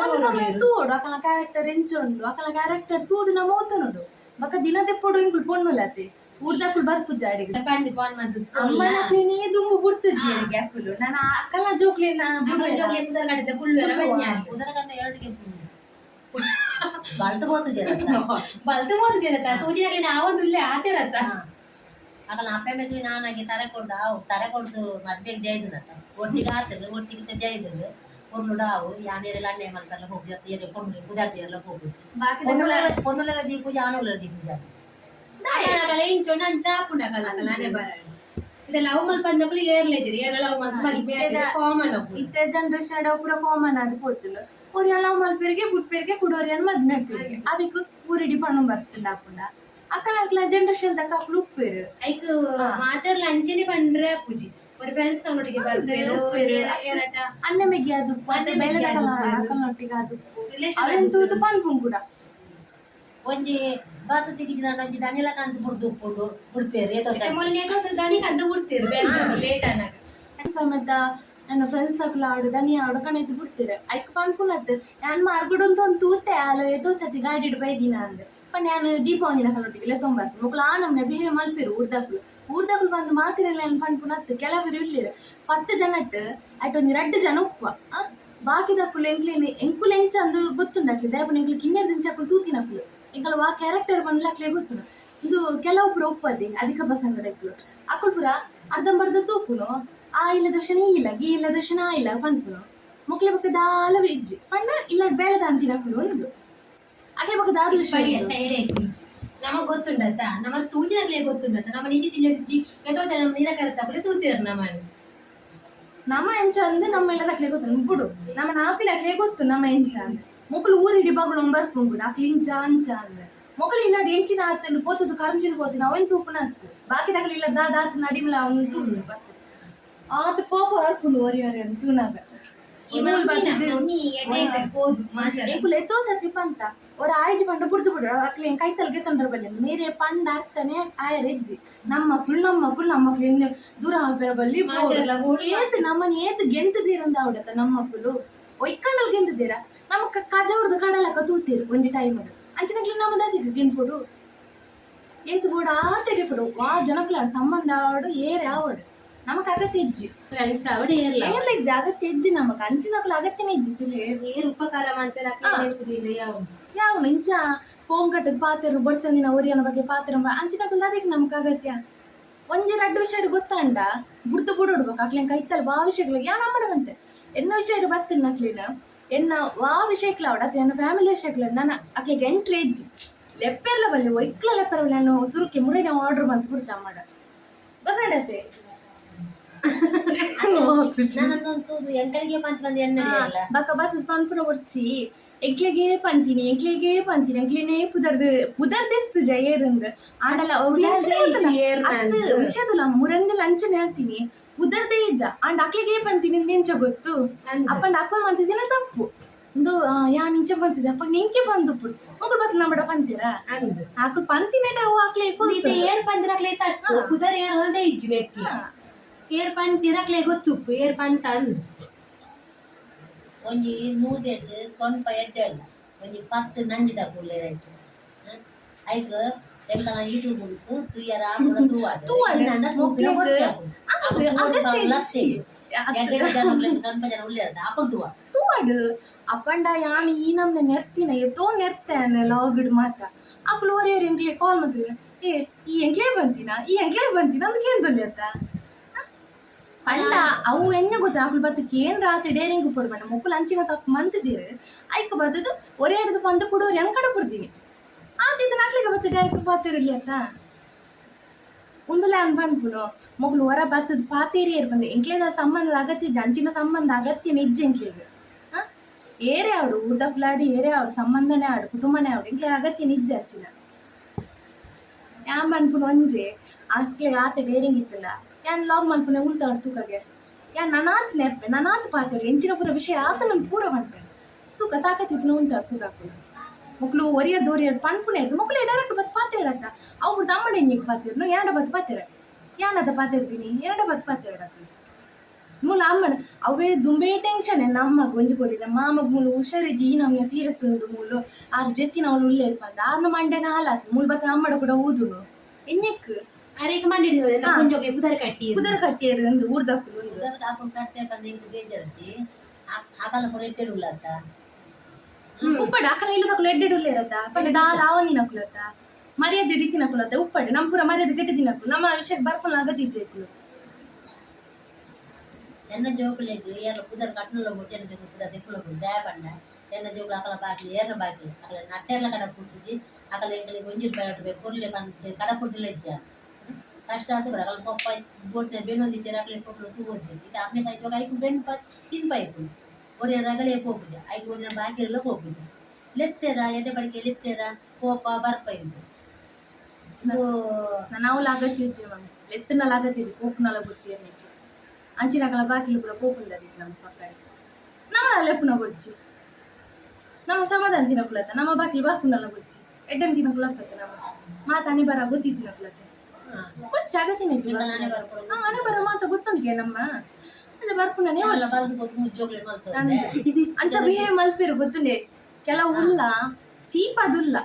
ಒಂದು ಸಮಯ ತೂಡು ಅಕಲ ಕ್ಯಾರೆಕ್ಟರ್ ಎಂಚುಂಡು ಅಕಲ ಕ್ಯಾರೆಕ್ಟರ್ ತೂದು ನಮ್ಮ ಓತನುಡು ಬಕ್ಕ ದಿನದೆ ಪೊಡು ಇಂಕುಲು ಪೊಣ್ಣುಲತೆ ಊರ್ದಕ್ಕುಲು ಬರ್ಪು ಜಾಡಿಗೆ ಪಂಡಿ ಪಾನ್ ಮಂತು ಅಮ್ಮನ ಕ್ಲೀನಿ ದುಂಬು ಬುಡ್ತು ಜಿಯರಿಗೆ ಅಕುಲು ನಾನು ಅಕಲ ಜೋಕ್ಲಿನ ಬುಡು ಜೋಕ್ಲಿ ಉದರ ಕಡೆ ಕುಳ್ಳುವೆರ ಬನ್ನಿ ಉದರ ಕಡೆ ಎರಡಿಗೆ ಬಲ್ತು ಹೋತು ಜನತ ತೂಜಿದಾಗ ನಾವೊಂದುಲ್ಲೆ ಆತಿರತ್ತ ಅಕಲ್ ಅಪ್ಪೆಮೆಗೆ ನಾನಾಗಿ ತರೆ ಕೊಡ್ದು ಮದ್ವೆಗೆ ಜೈದುನತ್ತ ಒಟ್ಟಿಗೆ ಆತದು ಒಟ್ಟಿಗೆ ಜೈದುಂಡು పొన్నుడావు యానేరల అన్నే మల్కల పోగు తీరే పొన్ను కుదాటియల పోగు ಬಾಕಿ పొన్నుల దీపు జానుల దీపు జాను ಆಗಲ್ಲ ಇಂಚೊಂಡು ಅಂಚಾಪುಂಡ ಕಲಾನೆ ಬರ ಇದು ಲವ್ ಮಲ್ಪಂದప్పుడు ಏರ್ಲೇದಿರಿ ಏರ ಲವ್ ಮಲ್ಪ ಮಲ್ಪೇದ ಕಾಮನ್ ಅಪ್ಪು ಇತ್ತೆ ಜನರೇಷನ್ ಅಡ ಪೂರ ಕಾಮನ್ ಆದ್ ಪೋತುಲು ಒರಿ ಲವ್ ಮಲ್ಪೆರಿಗೆ ಬುಟ್ಪೆರಿಗೆ ಕುಡೋರಿಯನ್ ಮದ್ಮೆ ಪೆರಿಗೆ ಅವಿಕು ಊರಿಡಿ ಪಣ್ಣು ಬರ್ತಂಡ ಅಪ್ಪುಂಡ ಅಕ್ಕಲ ಜನರೇಷನ್ ತಕ್ಕ ಅಪ್ಪಳು ಉಪ್ಪೇರು ಐಕ್ ಮಾತಾರ್ಲ ಅಂಚನೆ ಪಂಡ್ರೆ ಅಪ್ಪುಜಿ ഒരു ഫ്രണ്ട്സ് നമ്മളൊട്ടിಗೆ ಬರ್ತೇವೆ ಏರಟ ಅನ್ನಮೆಗೆ ಅದು ಮತ್ತೆ ಬೆಳೆದಲ್ಲ ಅಕ್ಕಲೊಟ್ಟಿಗೆ ಅದು ಅವೆಂತೂ ಇದು ಪನ್ಪುನ್ ಕೂಡ ಒಂಜಿ ಬಸ್ ತಿಗಿಜಿನ ಒಂಜಿ ದನಿಲ ಕಂತು ಬುಡ್ದುಪ್ಪುಂಡು ಬುಡ್ಪೇರು ಏತೋ ಮೊನ್ನೆ ದೋಸೆ ದಾನಿ ಕಂತ ಬಿಡ್ತೀರಿ ಲೇಟ್ ಅನ್ನಾಗ ಸಮೇತ ನನ್ನ ಫ್ರೆಂಡ್ಸ್ ತಕ್ಕಲ ಆಡು ದನಿ ಆಡು ಕಣೈತಿ ಬಿಡ್ತೀರ ಐಕ್ ಪನ್ಪುನತ್ ನಾನು ಮಾರ್ಗುಡಂತ ಒಂದು ತೂತೆ ಆಲು ಏತೋ ಸತಿ ಗಾಡಿ ಬೈದಿನ ಅಂದೆ ಪನ್ ನಾನು ದೀಪಾವಳಿನ ಕಲ್ಲೊಟ್ಟಿಗೆ ತೊಂಬತ್ತು ಮಕ್ಕಳು ಆ ನಮ್ನೆ ಬಿಹೇವ್ ಮಲ್ಪೇರು ಊರ್ದಕ್ಕಳು ಬಂದು ಮಾತಿರಲ್ಲ ಪನ್ಪುನತ್ ಕೆಲವರು ಇರ್ಲಿರ 10 ಜನಟ್ ಆಯ್ತು ಒಂದು 2 ಜನ ಉಪ್ಪ ಬಾಕಿದಕ್ಕಳು ಎಂಕುಲು ಎಂಚಂದು ಗೊತ್ತುಂಡಕ್ಲಿ ದಯಪನ ಎಂಕ್ಲಿಗೆ ಇನ್ನೆರಡು ದಿಂಚಕ್ಕಳು ತೂತಿನಕ್ಕಳು ಎಂಕಲ ಆ ಕ್ಯಾರೆಕ್ಟರ್ ಬಂದ್ಲಕ್ಲೆ ಗೊತ್ತುಂಡು ಇದು ಕೆಲವೊಬ್ರು ಒಪ್ಪದೆ ಅಧಿಕ ಪ್ರಸಂಗದಕ್ಕಳು ಅಕ್ಕಳು ಪುರ ಅರ್ಧಂಬರ್ಧ ತೂಪುನು ಆ ಇಲ್ಲ ದರ್ಶನ ಇಲ್ಲ ಈ ಇಲ್ಲ ದರ್ಶನ ಇಲ್ಲ ಪನ್ಪುನು ಮೊಕ್ಲೆ ಬಕ್ಕ ದಾಲ ವೆಜ್ ಪಂಡ ಇಲ್ಲ ಬೇಳೆದ ಅಂತಿನಕ್ಕಳು ಒಂದು ಅಕ್ಲೆ ಬಕ್ಕ ದಾದ ವಿಷಯ ಸೈಡ್ ಆಯ್ತು ನಮಗ್ ಗೊತ್ತುಂಡತ್ತ ನಮಗ್ ತೂತಿನಕ್ಲೆ ಗೊತ್ತುಂಡತ್ತ ನಮ್ಮ ನೀತಿ ತಿಳಿ ಎದೋ ಜನ ನೀರ ಕರೆತಪ್ಪಲೆ ತೂತಿರ ನಮ್ಮ ಎಂಚ ಅಂದ್ರೆ ನಮ್ಮ ಎಲ್ಲದಕ್ಲೆ ಗೊತ್ತು ಬಿಡು ನಮ್ಮ ನಾಪಿನಕ್ಲೆ ಗೊತ್ತು ನಮ್ಮ ಎಂಚ ಅಂದ್ರೆ ಮೊಕ್ಕಳು ಊರಿಡಿ ಬಗಳು ಬರ್ಪುಂಗುಡು ಅಕ್ಲಿ ಇಂಚ ಅಂಚ ಅಂದ್ರೆ ಮೊಕ್ಕಳು ಇಲ್ಲಾಡಿ ಎಂಚಿನ ಆತನು ಪೋತದು ಕರಂಚಿನ ಪೋತಿನ ಅವನ್ ತೂಪುನ ಹತ್ತು ಬಾಕಿ ತಗಲಿ ಇಲ್ಲ ದಾತ ನಡಿಮಲ ಅವನು ತೂನು ಆತ ಕೋಪ ಬರ್ಪುಂಡು ಒರಿಯೊರೆ ಅಂತ ತೂನಾಗ ಎತ್ತೋ ಸತಿ ಪಂತ ಅವ್ರ ಆಯ್ಜಿ ಪಂಡ ಬುಡ್ದು ಬಿಡ್ರ ಅಕ್ಲಿ ಕೈತಲ್ಗೆ ತೊಂದ್ರೆ ಬಲ್ಲಿ ಮೇರೆ ಪಂಡ ಅರ್ಥನೆ ಆಯರೆಜ್ಜಿ ನಮ್ಮ ಮಕ್ಕಳು ಇನ್ನು ದೂರ ಹಾಲ್ಪೆರ ಬಲ್ಲಿ ಏತ್ ನಮ್ಮನಿ ಏತ್ ಗೆಂತದೀರಂದ ಅವಡತ್ತ ನಮ್ಮ ಮಕ್ಕಳು ಒಯ್ಕಂಡಲ್ ಗೆಂತದೀರ ನಮಕ್ ಕಜವ್ರದ್ದು ಕಡಲಕ್ಕ ತೂತೀರು ಒಂಜಿ ಟೈಮ್ ಅದು ಅಂಚಿನಕ್ಲಿ ನಮ್ಮ ದಾದಿಗೆ ಗೆಂಪುಡು ಏತ್ ಬೋಡ ಆತಡೆ ಬಿಡು ಆ ಜನಕ್ಲ ಸಂಬಂಧ ಆಡು ಏರೆ ಆವಡು ನಮಕ್ ಅಗತ್ಯ ಇಜ್ಜಿ ಫ್ರೆಂಡ್ಸ್ ಅವಡೆ ಏರ್ಲೆಜ್ಜಿ ಅಗತ್ಯ ಇಜ್ಜಿ ನಮಕ್ ಅಂಚಿನಕ್ಲು ಅಗತ್ಯನೇ ಇಜ್ಜಿ ತುಲೆ ಏರ್ ಉಪಕಾರ ಮಾಡ್ತಾರೆ ಯಾವ ಇಂಚ ಕೋಂಕಟ್ಟದ ಪಾತ್ರೆ ಬಡ್ಚಂದಿನ ಒರಿಯನ ಬಗ್ಗೆ ಪಾತ್ರೆ ಅಂಚಿನಕ್ಲು ಅದಕ್ಕೆ ನಮಕ್ ಅಗತ್ಯ ಒಂಜಿ 2 ವಿಷಯ ಗೊತ್ತಾಂಡ ಬುಡ್ದು ಬುಡೋಡ್ಬೇಕು ಅಕ್ಲೇನ್ ಕೈತಲ್ ವಾ ವಿಷಯಗಳಿಗೆ ಯಾ ನಮ್ಮಡವಂತೆ ಎನ್ನ ವಿಷಯ ಬತ್ತಿನ ನಕ್ಲಿನ ಎನ್ನ ವಾ ವಿಷಯಕ್ಲ ಅವಡ ಎನ್ನ ಫ್ಯಾಮಿಲಿ ವಿಷಯಕ್ಲ ನಾನು ಅಕ್ಲಿಗೆ ಎಂಟ್ರಿ ಇಜ್ಜಿ ಲೆಪ್ಪೆರ್ಲ ಬಲ್ಲಿ ಒಯ್ಕ್ಲ ಲೆಪ್ಪೆರ ನಾನು ಸುರುಕಿ ಮುರಿನ ಆರ್ಡರ್ ಬಂದು ಬಿಡ್ತಾ ಮಾಡ ಗೊತ್ತಾಡತ್ತೆ ನಾನೊಂದು ಎಂಕಲಿಗೆ ಬಂದು ಎಣ್ಣೆ ಅಲ್ಲ ಬಕ್ಕ ಬತ್ತದ ಪನ್ಪುರ ಒರ್ಚಿ ಎಂಕ್ಲೆಗೆ ಪಂತೀನಿ ಎಂಕ್ಲೆನೇ ಪುದರ್ದೆತ್ತು ಜಯರಂದ್ ಆಂಡಲ ವಿಷಯದಲ್ಲ ಮುರಂದೆಲ್ಲ ಅಂಚನೆ ಹಾಕ್ತೀನಿ ಪುದರ್ದೇ ಇಜ್ಜ ಆಂಡ್ ಅಕ್ಲೆಗೆ ಪಂತೀನಿ ಎಂಚ ಗೊತ್ತು ಅಪ್ಪಂಡ ಅಪ್ಪನ ಮಂತಿದ್ದೇನೆ ತಪ್ಪು ಒಂದು ಯಾನ್ ಇಂಚ ಬಂತಿದ್ದೆ ಅಪ್ಪ ನಿಂಕೆ ಬಂದು ಮಕ್ಕಳು ಬತ್ತ ನಮ್ಮಡ ಪಂತೀರ ಆಕಳು ಪಂತಿನೇಟ ಅವು ಆಕ್ಲೆ ಏರ್ ಪಂದಿರಕ್ಲೆ ತಟ್ಟು ಕುದರ್ ಏರ್ ಹೊಲ್ದೆ ಇಜ್ಜಿ ನೆಟ್ಲ ಏರ್ ಪಂತಿರಕ್ಲೆ ಗೊತ್ತುಪ್ಪು ಏರ್ ಪಂತ ಅಂದು ಒಂಜಿ 100 ಸೊನ್ಪ ಎಡ್ಡೆಲ್ಲ ಒಂಜಿ 10 ನಂಜಿದ ಕೂಡ್ಲೆ ರೈಟ್ ಐಕ್ ಎಂಕಲ ಯೂಟ್ಯೂಬ್ ಹುಡುಕು ತುಯ್ಯರ ಆಪುಡ ತೂವಾಡು ನಂಡ ತೂಪಿನ ಲಕ್ಷೆ ಸ್ವಲ್ಪ ಜನ ಉಳ್ಳೇರದ ಆಪುಡು ತೂವಾಡು ಅಪ್ಪಂಡ ಯಾನ್ ಈ ನಮ್ನೆ ನೆರ್ತಿನ ಎತ್ತೋ ನೆರ್ತೇನೆ ಲಾಗಿಡ್ ಮಾತ ಅಪ್ಪಳು ಒರೆಯವ್ರು ಎಂಕ್ಲೆ ಕಾಲ್ ಮಾಡ್ತಿದ್ರು ಈ ಎಂಕ್ಲೆ ಬಂತಿನ ಅದಕ್ಕೆ ಏನ್ ತೊಲಿಯತ್ತ ಪಂಡ ಅವು ಎನ್ನ ಗೊತ್ತ ಅಕ್ಳು ಬತ್ತಕ್ಕೆ ಏನ್ ರಾತ್ರಿ ಡೇರಿಂಗ್ ಕೊಡ್ಬೇಡ ಮಕ್ಕಳು ಅಂಚಿನ ತಪ್ಪು ಮಂತಿದ್ದೀರಿ ಐಕ್ ಬತ್ತದು ಒರೆ ಹಿಡಿದು ಪಂದು ಕೊಡೋರು ಹೆಂಗ್ ಕಡೆ ಕೊಡ್ತೀನಿ ಆತಿದ್ದ ನಾಕ್ಲಿಗೆ ಬತ್ತು ಡೈರೆಕ್ಟ್ ಪಾತಿರಲಿ ಅತ್ತ ಒಂದಲ್ಲ ಅನ್ಪನ್ಪುನು ಮಗಳು ಹೊರ ಬತ್ತದ ಪಾತೇರಿ ಏರ್ ಬಂದೆ ಎಂಕ್ಲೇದ ಸಂಬಂಧದ ಅಗತ್ಯ ಇಜ್ಜ ಅಂಚಿನ ಸಂಬಂಧ ಅಗತ್ಯ ನಿಜ್ಜ ಎಂಕ್ಲಿಗೆ ಏರೇ ಆಡು ಊರ್ದಕ್ಲಾಡಿ ಏರೇ ಆಡು ಸಂಬಂಧನೇ ಆಡು ಕುಟುಂಬನೇ ಆಡು ಎಂಕ್ಲೆ ಅಗತ್ಯ ನಿಜ್ಜ ಅಂಚಿನ ಯಾನ್ ಅನ್ಪುನು ಒಂಜೆ ಅಕ್ಲೆ ಆತ ಡೇರಿಂಗ್ ಇತ್ತಲ್ಲ ಯಾನ್ ಲಾಗ್ ಮನ್ಪುನೆ ಉಲ್ತಾಡ್ ತೂಕಗೆ ಯಾನ್ ನನಾತ್ ನೆರ್ಪೆ ನನಾತ್ ಪಾತ್ರೆ ಎಂಚಿನ ಪೂರ ವಿಷಯ ಆತ ನನ್ ಪೂರ ಮನ್ಪೆ ತೂಕ ತಾಕತ್ತಿದ್ನ ಉಲ್ತಾಡ್ ತೂಕಾಕು ಮಕ್ಕಳು ಒರಿಯರ್ ಪನ್ಪುನೆ ಇರ್ದು ಮಕ್ಕಳು ಡೈರೆಕ್ಟ್ ಬತ್ ಪಾತ್ರೆ ಇಡತ್ತ ಅವ್ರು ತಮ್ಮಡ ಹೆಂಗೆ ಪಾತಿರ್ನು ಎರಡ ಬತ್ ಪಾತ್ರೆ ಯಾನದ ಪಾತಿರ್ತೀನಿ ಎರಡ ಬತ್ ಪಾತ್ರೆ ಇಡತ್ತ ಮೂಲ ಅಮ್ಮನ ಅವೇ ದುಂಬೆ ಟೆನ್ಷನ್ ನಮ್ಮ ಗೊಂಜಿ ಕೊಡಿದ ಮಾಮಗ್ ಮೂಲು ಹುಷಾರಿಜ್ಜಿ ನಮ್ಗೆ ಸೀರಿಯಸ್ ಉಂಡು ಮೂಲು ಆರು ಜೆತ್ತಿನ ಅವಳು ಉಳ್ಳೇ ಇರ್ಪಂದ ಆರ್ನ ಮಂಡೆನ ಹಾಲಾತ್ ಮೂಲ್ ಬತ್ತ ಅಮ್ಮಡ ಕೂಡ ಊದುನು ಎನ್ನೆಕ್ ಅರೇಕ ಮಂಡಿಡಿದಲ್ಲ ಕೊಂಜೋಗೆ ಕುದರ ಕಟ್ಟಿ ಇருந்து ಊರ್ದಕ್ಕೂ ಆಪುಡು ಕಟ್ಟೆ ಬಂದು ಇಂಕು ಬೇಜಾರಜ್ಜಿ ಆಕಲ ಕೊರ ಇಟ್ಟೆರು ಉಳ್ಳತ್ತ ಉಪ್ಪಡ ಅಕಲ ಇಲ್ಲದಕ್ಕೂ ಎಡ್ಡೆಡು ಉಳ್ಳೇ ಇರತ್ತ ಪಂಡ ದಾಲ ಅವನಿನ ಕುಲತ್ತ ಮರ್ಯಾದೆ ಇಡಿ ತಿನ್ನಕುಲತ್ತೆ ಉಪ್ಪಡೆ ನಮ್ಮ ಪೂರ ಮರ್ಯಾದೆ ಕೆಟ್ಟ ತಿನ್ನಕು ನಮ್ಮ ವಿಷಯಕ್ಕೆ ಬರ್ಕೊಂಡು ಆಗತ್ತಿಜ್ಜೇಕು ಎನ್ನ ಜೋಕುಲೆಗ್ ಏನ ಕುದರ್ ಕಟ್ನುಲ ಮುಟ್ಟಿ ಎನ್ನ ಜೋಕು ಕುದ ತೆಕ್ಕುಲ ಮುಟ್ಟಿ ದಯ ಪಂಡ ಎನ್ನ ಜೋಕುಲು ಅಕಲ ಬಾಟ್ಲಿ ಏನ ಬಾಟ್ಲಿ ಅಕಲ ನಟ್ಟೆರ್ಲ ಕಡ ಪುಟ್ಟಿಜಿ ಅಕಲ ಎಂಗಳಿಗೆ ಒಂಜಿರ್ ಬರಟ್ ಬೇಕು ಕೊರ್ಲೆ ಕಂತೆ ಕಡ ಪುಟ್ಟಿಲ ಇಜ್ಜ ಕಷ್ಟ ಆಸೆ ಬರ ಅಕಲ ಪಪ್ಪ ಬೋಟ್ನೆ ಬೆನ್ನೊಂದಿದ್ದೀರ ಅಕಲೆ ಪೊಪ್ಪಲು ಟೂ ಓದ್ದೆ ಇದು ಅಮ್ಮೆ ಸಾಯ್ತು ಐಕು ಬೆನ್ ತಿನ್ಪಾಯ್ತು ಒರಿಯ ರಗಳೆ ಹೋಗುದ ಐಕು ಒರಿಯ ಬಾಕಿರೆಲ್ಲ ಹೋಗುದ ಲೆತ್ತೆರ ಎಡೆ ಬಡಿಕೆ ಲೆತ್ತೆರ ಕೋಪ ಬರ್ಪೈಂದು ನಾವು ಲಾಗತ್ತಿಜ್ಜೆ ಮಮ್ಮಿ ಲೆತ್ತನ ಲಾಗತ್ತಿದ್ದೆ ಕೋಪುನಲ ಬುರ್ಚಿ ಎಣ್ಣೆ ಅಂಚಿನಕಲ ಬಾಕಿಲು ಕೂಡ ಕೋಪುಂದದಿ ನಮ್ಮ ಪಕ್ಕ ನಮ್ಮ ಲೆಪ್ಪುನ ಬುರ್ಚಿ ನಮ್ಮ ಸಮಾಧಾನ ತಿನ್ನಕುಲತ್ತ ನಮ್ಮ ಬಾಕಿಲು ಬಾಕುನಲ್ಲ ಬುರ್ಚಿ ಎಡ್ಡನ್ ತಿನ್ನಕುಲತ್ತ ನಮ್ಮ ಮಾತಾನಿ ಬರ ಗೊತ್ತಿ ತಿನ್ನಕುಲತ್ತೆ ಬುರ್ಚಿ ಆಗತ್ತಿನ ಹಣೆ ಬರ ಮಾತ ಗೊತ್ತುಂಡಿಗೆ ನಮ್ಮ ಅದೇ ಬರ್ಪುಂಡನೇ ಅಂಚ ಬಿಹೇವ್ ಮಲ್ಪಿರು ಗೊತ್ತುಂಡೆ ಕೆಲವು ಉಲ್ಲ ಚೀಪದುಲ್ಲ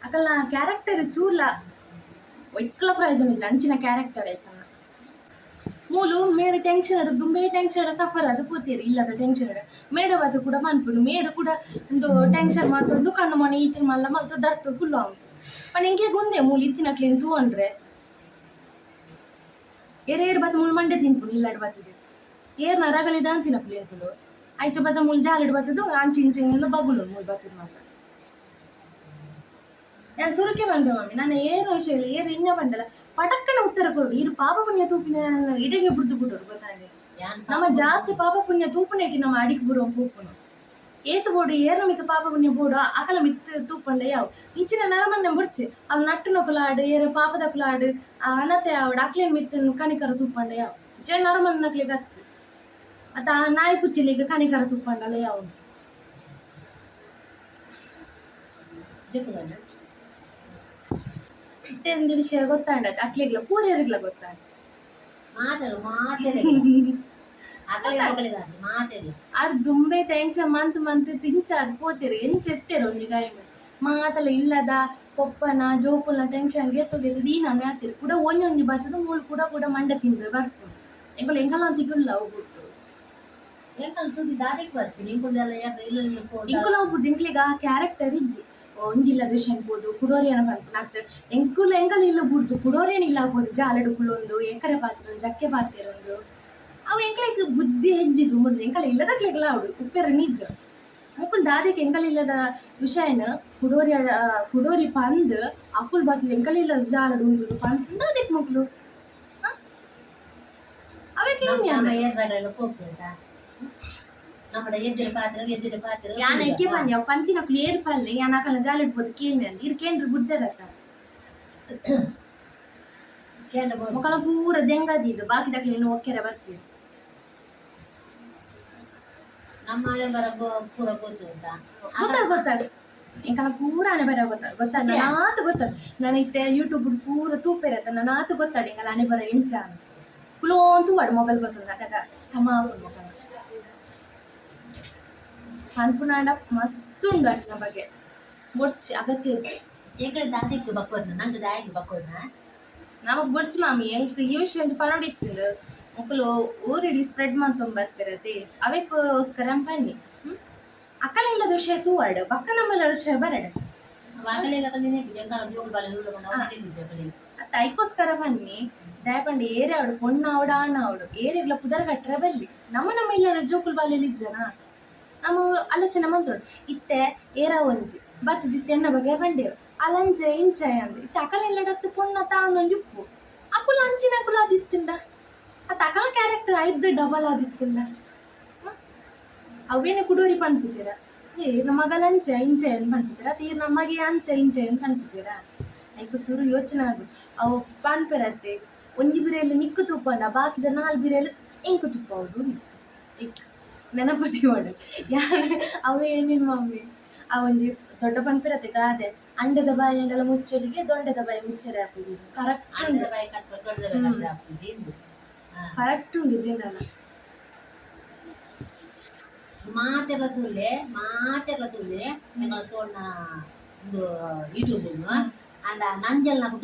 ಅಕಲ್ಲ ಕ್ಯಾರೆಕ್ಟರ್ ಚೂಲ ಒಯ್ಕಲ ಪ್ರಯೋಜನ ಇಲ್ಲ ಅಂಚಿನ ಕ್ಯಾರೆಕ್ಟರ್ ಆಯ್ತಲ್ಲ ಮೂಲು ಮೇರು ಟೆನ್ಷನ್ ಅಡ ದುಂಬೆ ಟೆನ್ಷನ್ ಸಫರ್ ಅದು ಕೂತೀರಿ ಇಲ್ಲದ ಟೆನ್ಷನ್ ಅಡ ಮೇಡವಾದ ಕೂಡ ಮನ್ಪುಂಡು ಮೇರು ಕೂಡ ಒಂದು ಟೆನ್ಷನ್ ಮಾತೊಂದು ಕಣ್ಣು ಮನೆ ಈತಿನ ಮಲ್ಲ ಮಲ್ತು ದರ್ತು ಕುಲ್ಲು ಅವನು ಪಣ ಎಂಗೆ ಗೊಂದೆ ಮೂಲು ಇತ್ತಿನಕ್ಲೇನು ತೂ ಅಂದ್ರೆ ಏರು ಬತ್ತ ಮೂಲು ಮಂಡೆ ತಿನ್ಪುನು ಇಲ್ಲಾಡ್ ಬತ್ತದೆ ಏರ್ ನರಗಳಿದ ಅಂತಿನ ಪ್ಲೇನ್ಪುಲು ಆಯ್ತು ಬತ್ತ ಮೂಲು ಜಾಲಿಡ್ ಬತ್ತದು ಅಂಚಿ ಇಂಚಿನಿಂದ ಬಗುಲು ಮೂಲು ಬತ್ತದ ಮಾತ್ರ ನಾನು ಸುರುಕೆ ಬಂದೆ ಮಮ್ಮಿ ನಾನು ಏನು ವಿಷಯ ಇಲ್ಲ ಏರು ಹಿಂಗ ಬಂದಲ್ಲ ಪಟಕ್ಕನ ಉತ್ತರ ಕೊಡು ಇರು ಪಾಪ ಪುಣ್ಯ ತೂಪಿನ ಇಡೆಗೆ ಬಿಡ್ದು ಬಿಟ್ಟರು ಗೊತ್ತಾಂಡೆ ನಮ್ಮ ಜಾಸ್ತಿ ಪಾಪ ಪುಣ್ಯ ತೂಪನ ಇಟ್ಟು ನಮ್ಮ ಅಡಿಗೆ ಬುರೋ ಪೂಪನು ಏತು ಬೋಡು ಏರ್ನ ಮಿತ್ತ ಪಾಪ ಪುಣ್ಯ ಬೋಡು ಅಕಲ ಮಿತ್ತು ತೂಪಂಡ ಯಾವ ಇಂಚಿನ ನರಮನ್ನ ಬುಡ್ಚಿ ಅವ್ನು ನಟ್ಟು ನಕುಲಾಡು ಏರ ಪಾಪದ ಕುಲಾಡು ಆ ಅನತೆ ಅವಡು ಅಕ್ಲೇನ್ ಮಿತ್ತು ಕಣಿಕರ ತೂಪಂಡ ಯಾವ ಜನ ನರಮನ್ನ ನಕ್ಲಿಗೆ ಹತ್ತು ಅತ್ತ ಆ ನಾಯಿ ಕುಚ್ಚಿಲಿಗೆ ಕಣಿಕರ ತೂಪಂಡಲ್ಲ ಯಾವ ಇತ್ತೊಂದು ವಿಷಯ ಗೊತ್ತಾಂಡತ್ ಅಕ್ಲಿಗ್ಲ ಪೂರ್ಯರಿಗ್ಲ ಗೊತ್ತಾಂಡ ಅರ್ ದುಂಬೆ ಟೆನ್ಷನ್ ಮಂತ್ ತಿಂಚಾದ್ ಪೋತಿರು ಎಂಚೆತ್ತೇರು ಒಂದು ಟೈಮ್ ಮಾತಲ್ಲ ಇಲ್ಲದ ಪೊಪ್ಪನ ಜೋಕುಲ್ನ ಟೆನ್ಷನ್ ಗೆತ್ತು ದೀನ ಮ್ಯಾತಿರು ಕೂಡ ಒಂಜೊಂಜಿ ಬರ್ತದ ಮೂಲು ಕೂಡ ಮಂಡ ತಿಂದ್ರೆ ಬರ್ತದೆ ಎಂಕಲ್ ಎಂಕಲ್ಲ ಅಂತಿಗುಲ್ಲ ಹೋಗ್ಬಿಡ್ತು ಇಂಕುಲ ಹೋಗ್ಬಿಡ್ತು ಇಂಕ್ಲಿಗ ಆ ಕ್ಯಾರೆಕ್ಟರ್ ಇಜ್ಜಿ ಒಂಜಿಲ್ಲ ದುಷ್ಯ ಅನ್ಬೋದು ಕುಡೋರಿಯನ ಬಂತು ನತ್ ಎಂಕುಲ ಎಂಕಲ್ ಇಲ್ಲ ಬಿಡ್ತು ಕುಡೋರಿಯನ ಇಲ್ಲ ಆಗ್ಬೋದು ಜಾಲಡು ಕುಳ್ಳೊಂದು ಎಕರೆ ಪಾತ್ರ ಜಕ್ಕೆ ಪಾತಿರೊಂದು ಅವು ಎಂಕ್ಲೈಕ್ ಬುದ್ಧಿ ಹೆಜ್ಜಿದು ಮುಡ್ದು ಎಂಕಲ ಇಲ್ಲದಕ್ಲೆಗಲ ಅವಡು ಉಪ್ಪೆರ ನಿಜ ಮುಕ್ಕುಲ್ ದಾದಿಗೆ ಎಂಕಲ್ ಇಲ್ಲದ ವಿಷಯನ ಕುಡೋರಿ ಪಂದ್ ಅಕ್ಕುಲ್ ಬಾತಿದ್ ಎಂಕಲ್ ಇಲ್ಲದ ಜಾಲಡು ಉಂದು ಪಂದ್ ದಾದಿಕ್ ಮಕ್ಕಳು ಅವಕ್ಕೆ ಯಾನ ಎಕ್ಕೆ ಬನ್ನಿ ಅವ್ ಪಂತಿನಕ್ಲು ಏರ್ ಪಲ್ಲೆ ಯಾನಕಲ್ಲ ಜಾಲಿಡ್ಬೋದು ಕೇಂದ್ರ ಇರ್ ಕೇಂದ್ರ ಬುಡ್ಜರತ್ತ ಮೊಕಲ ಪೂರ ದೆಂಗದಿದ್ದು ಬಾಕಿದಕ್ಲೇನು ಒಕ್ಕೆರೆ ಬರ್ತೀವಿ ನಮ್ಮ ಹಳೆ ಬರ ಪೂರ ಗೊತ್ತಾಡು ಎಂಕಲ ಪೂರ ಹಣೆ ಬರ ಗೊತ್ತಾಡ ನಾತು ಗೊತ್ತಾಡು ನಾನು ಇತ್ತೆ ಯೂಟ್ಯೂಬ್ ಪೂರ ತೂಪೆರತ್ತ ನಾತು ಗೊತ್ತಾಡು ಎಂಕಲ ಹಣೆ ಬರ ಎಂಚ ಕುಲೋಂತು ವಾಡು ಮೊಬೈಲ್ ಬರ್ತದ ಅದಾಗ ಸಮ ಮೊಬೈಲ್ ಅನ್ಪುನಾಂಡ ಮಸ್ತ್ ಉಂಡು ಅಕ್ಕಿನ ಬಗ್ಗೆ ಬೊರ್ಚಿ ಅಗತ್ಯ ಏಕಡೆ ದಾದಿಕ್ಕೆ ಬಕ್ಕೋರ್ನ ನಂಗೆ ದಾಯಿಗೆ ಬಕ್ಕೋರ್ನ ನಮಗ್ ಬೊರ್ಚಿ ಮಾಮಿ ಎಂಕ್ ಈ ವಿಷಯ ಪನೋಡಿತ್ತು ಮಕ್ಕಳು ಊರಿಡಿ ಸ್ಪ್ರೆಡ್ ಮಾಡ್ಕೊಂಡ್ ಬರ್ತಿರತ್ತೆ ಅವಕ್ಕೋಸ್ಕರ ಪನ್ನಿ ಅಕ್ಕಳ ಇಲ್ಲದ ವಿಷಯ ತೂವಾಡು ಪಕ್ಕ ನಮ್ಮಲ್ಲ ವಿಷಯ ಬರಡ ಅತ್ತ ಐಕೋಸ್ಕರ ಬನ್ನಿ ದಯಪಂಡಿ ಏರೆ ಅವಡು ಪೊಣ್ಣ ಅವಡು ಆಣ ಅವಡು ಏರೆಗ್ಲ ಪುದರ್ ಕಟ್ಟರೆ ಬಲ್ಲಿ ನಮ್ಮ ಇಲ್ಲಡ ಜೋಕುಲ್ ಬಾಲ್ಯಲ್ಲಿ ಇಜ್ಜನ ನಮ್ಮ ಆಲೋಚನೆ ಮಂತ್ರೋಡು ಇತ್ತೆ ಏರ ಒಂಜಿ ಬತ್ತದಿತ್ತೆ ಎಣ್ಣ ಬಗ್ಗೆ ಬಂಡೇರು ಅಲಂಚೆ ಇಂಚೆ ಅಂದ್ರೆ ಇತ್ತೆ ಅಕಲ ಇಲ್ಲಡತ್ತು ಪೊಣ್ಣ ತಾಂದೊಂಜಿ ಉಪ್ಪು ಅಕ್ಕುಲ ಅಂಚಿನ ಅಕುಲ ಆದಿತ್ತಿಂಡ ಅತ್ತ ಅಕಲ ಕ್ಯಾರೆಕ್ಟರ್ ಐದು ಡಬಲ್ ಆದಿತ್ತಿಂಡ ಅವೇನು ಕುಡೋರಿ ಪನ್ಪುಜೀರ ನಮ್ಮ ಮಗಲ ಅಂಚೆ ಇಂಚೆ ಅಂತ ಪನ್ಪುಜೀರ ತೀರ್ ನಮಗೆ ಅಂಚೆ ಇಂಚೆ ಅಂತ ಪನ್ಪುಜೀರ ಐಕು ಸುರು ಯೋಚನೆ ಆಗ್ಬೋದು ಅವು ಪನ್ಪೆರತ್ತೆ ಒಂಜಿ ಬಿರೆಯಲ್ಲಿ ನಿಕ್ಕು ತುಪ್ಪಂಡ ಬಾಕಿದ 4 ಬಿರೆಯಲ್ಲಿ ಎಂಕು ತುಪ್ಪ ಅವ್ರು ನೆನಪತಿ ಮಾಡು ಯಾರು ಅವೇ ಏನೇನು ಮಮ್ಮಿ ಆ ಒಂಜಿ ದೊಡ್ಡ ಪನ್ಪಿರತ್ತೆ ಗಾದೆ ಅಂಡದ ಬಾಯಿ ಅಂಡೆಲ್ಲ ಮುಚ್ಚಲಿಗೆ ದೊಡ್ಡದ ಬಾಯಿ ಮುಚ್ಚರೆ ಹಾಕುದು ಕರೆಕ್ಟ್ ಉಂಡು ಜನಲ್ಲ ಮಾತೆಲ್ಲ ತುಳ್ಳೆ ಎಂಗಳ ಸೋಣ್ಣ ಒಂದು ಯೂಟ್ಯೂಬ್ ಅಂಡ ನಂಜಲ್ నాకు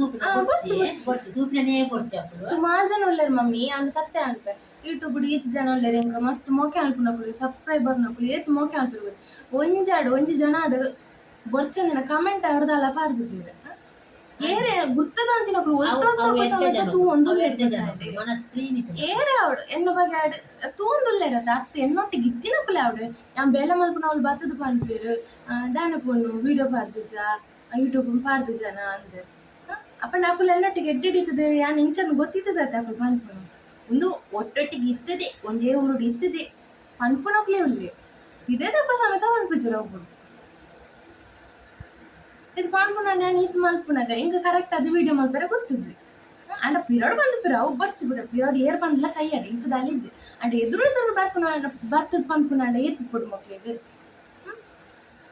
ತೂಪಿನೇ ಕೊರ್ಚಿ ಅప్పుడు ಸುಮಾರು ಜನ ಉಳ್ಳೇರು ಮಮ್ಮಿ ಅಂಡ್ ಸತ್ಯ ಅನ್ಪೆ ಯೂಟ್ಯೂಬ್ ಈತ್ ಜನ ಉಳ್ಳೇರು ಎಂಗ ಮಸ್ತ್ ಮೋಕೆ ಅನ್ಪುನಕುಲು ಸಬ್ಸ್ಕ್ರೈಬರ್ ನಕುಲು ಏತ್ ಮೋಕೆ ಅನ್ಪಿರ್ಬೋದು ಒಂಜಿ ಜನ ಬೊರ್ಚಂದಿನ ಕಮೆಂಟ್ ಅವ್ರದಲ್ಲ ಪಾರ್ದು ಜೀರ ಏರೆ ಗುರ್ತದ ಅಂತಿನಕ್ಲು ಅವು ಎಡ್ಡೆ ಸಮೇತ ಜನ ತೂ ಒಂದು మన ಸ್ಕ್ರೀನ್ ಇತ್ತು ಏರೆ ಅವಡು ಎನ್ನ ಬಗ್ಗೆ ತೂಂದುಲ್ಲೇರತ್ತ ಅತ್ತೆ ಎನ್ನೊಟ್ಟಿಗೆ ಇತ್ತಿನಕ್ಕುಲೆ ಅವಡು ಯಾನ್ ಬೇಲೆ ಮಲ್ಪುನ ಅವ್ಳು ಬತ್ತದ ಪನ್ಪೇರು ದಾನ ಪೊಣ್ಣು ವಿಡಿಯೋ ಪಾರ್ದುಜ ಯೂಟ್ಯೂಬ್ ಪಾರ್ದುಜನ ಅಂದ್ ಅಪ್ಪ ನಾಕುಲು ಎಲ್ಲೊಟ್ಟಿಗೆ ಎಡ್ಡಿಡಿತದೆ ಯಾನ್ ಇಂಚನ್ನು ಗೊತ್ತಿತ್ತದ ಅಕ್ಕಳು ಪನ್ಪುನು ಒಂದು ಒಟ್ಟೊಟ್ಟಿಗೆ ಇತ್ತದೆ ಒಂದೇ ಊರುಡು ಇತ್ತದೆ ಪನ್ಪುನಕ್ಲೆ ಉಲ್ಲೆ ಇದೇ ತಪ್ಪ ಸಮೇತ ಪನ್ಪುಜರ ಒಬ್ಬರು ಇದು ಪಾನ್ಪುನ ನಾನು ಇದು ಮಲ್ಪುನಾಗ ಹಿಂಗ ಕರೆಕ್ಟ್ ಅದು ವಿಡಿಯೋ ಮಲ್ಪರೆ ಗೊತ್ತಿದ್ವಿ ಅಂಡ ಪಿರಿಯಡ್ ಬಂದು ಪಿರಾವು ಬರ್ಚಿ ಬಿಡ ಪಿರಿಯಡ್ ಏರ್ ಬಂದ್ಲ ಸೈಯಡ್ ಇಂಕದ ಅಲ್ಲಿಜ್ಜಿ ಅಂಡ ಎದುರು ಬರ್ಪುನ ಬರ್ತದ ಪನ್ಪುನ ಅಂಡ ಎತ್ತು ಕೊಡು ಮಕ್ಳಿಗೆ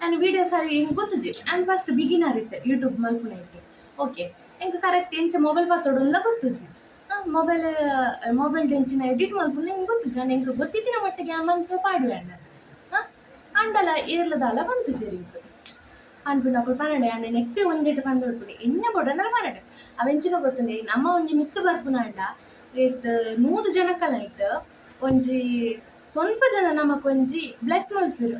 ನಾನು ವಿಡಿಯೋ ಸರಿ ಹಿಂಗೆ ಗೊತ್ತಿದ್ದೆ ನಾನು ಫಸ್ಟ್ ಬಿಗಿನರ್ ಇತ್ತೆ ಯೂಟ್ಯೂಬ್ ಮಲ್ಪುನ ಇಟ್ಟು ಓಕೆ ಹಿಂಗೆ ಕರೆಕ್ಟ್ ಎಂಚ ಮೊಬೈಲ್ ಪಾತೋಡಲ್ಲ ಗೊತ್ತಿಜ್ಜಿ ಮೊಬೈಲ್ ಎಂಚಿನ ಎಡಿಟ್ ಮಲ್ಪುನ ಹಿಂಗೆ ಗೊತ್ತಿಜ್ಜಿ ಅಂಡ ಹಿಂಗೆ ಗೊತ್ತಿದ್ದಿನ ಮಟ್ಟಿಗೆ ಆ ಮನ್ಪೆ ಪಾಡುವೆ ಅಂಡ ಅಂಡಲ ಏರ್ಲದಲ್ಲ ಬಂತು ಸರಿ ಅನ್ಪುನಕ್ಕಳು ಪನ್ನಡೆ ಅಂಡ ನೆಟ್ಟೆ ಒಂದೆಟ್ಟು ಪಂದು ಹೊಡ್ಪುಡಿ ಎಣ್ಣೆ ಬೋಡನಲ್ಲ ಪನ್ನಡೆ ಅವೆಂಚಿನ ಗೊತ್ತುಂಡೆ ನಮ್ಮ ಒಂಜಿ ಮಿತ್ತು ಬರ್ಪುನ ಅಂಡ ಇತ್ತು 100 ಜನಕ್ಕಲ್ಲ ಇಟ್ಟು ಒಂಜಿ ಸ್ವಲ್ಪ ಜನ ನಮಕ್ ಒಂಜಿ ಬ್ಲೆಸ್ ಮಲ್ಪಿರು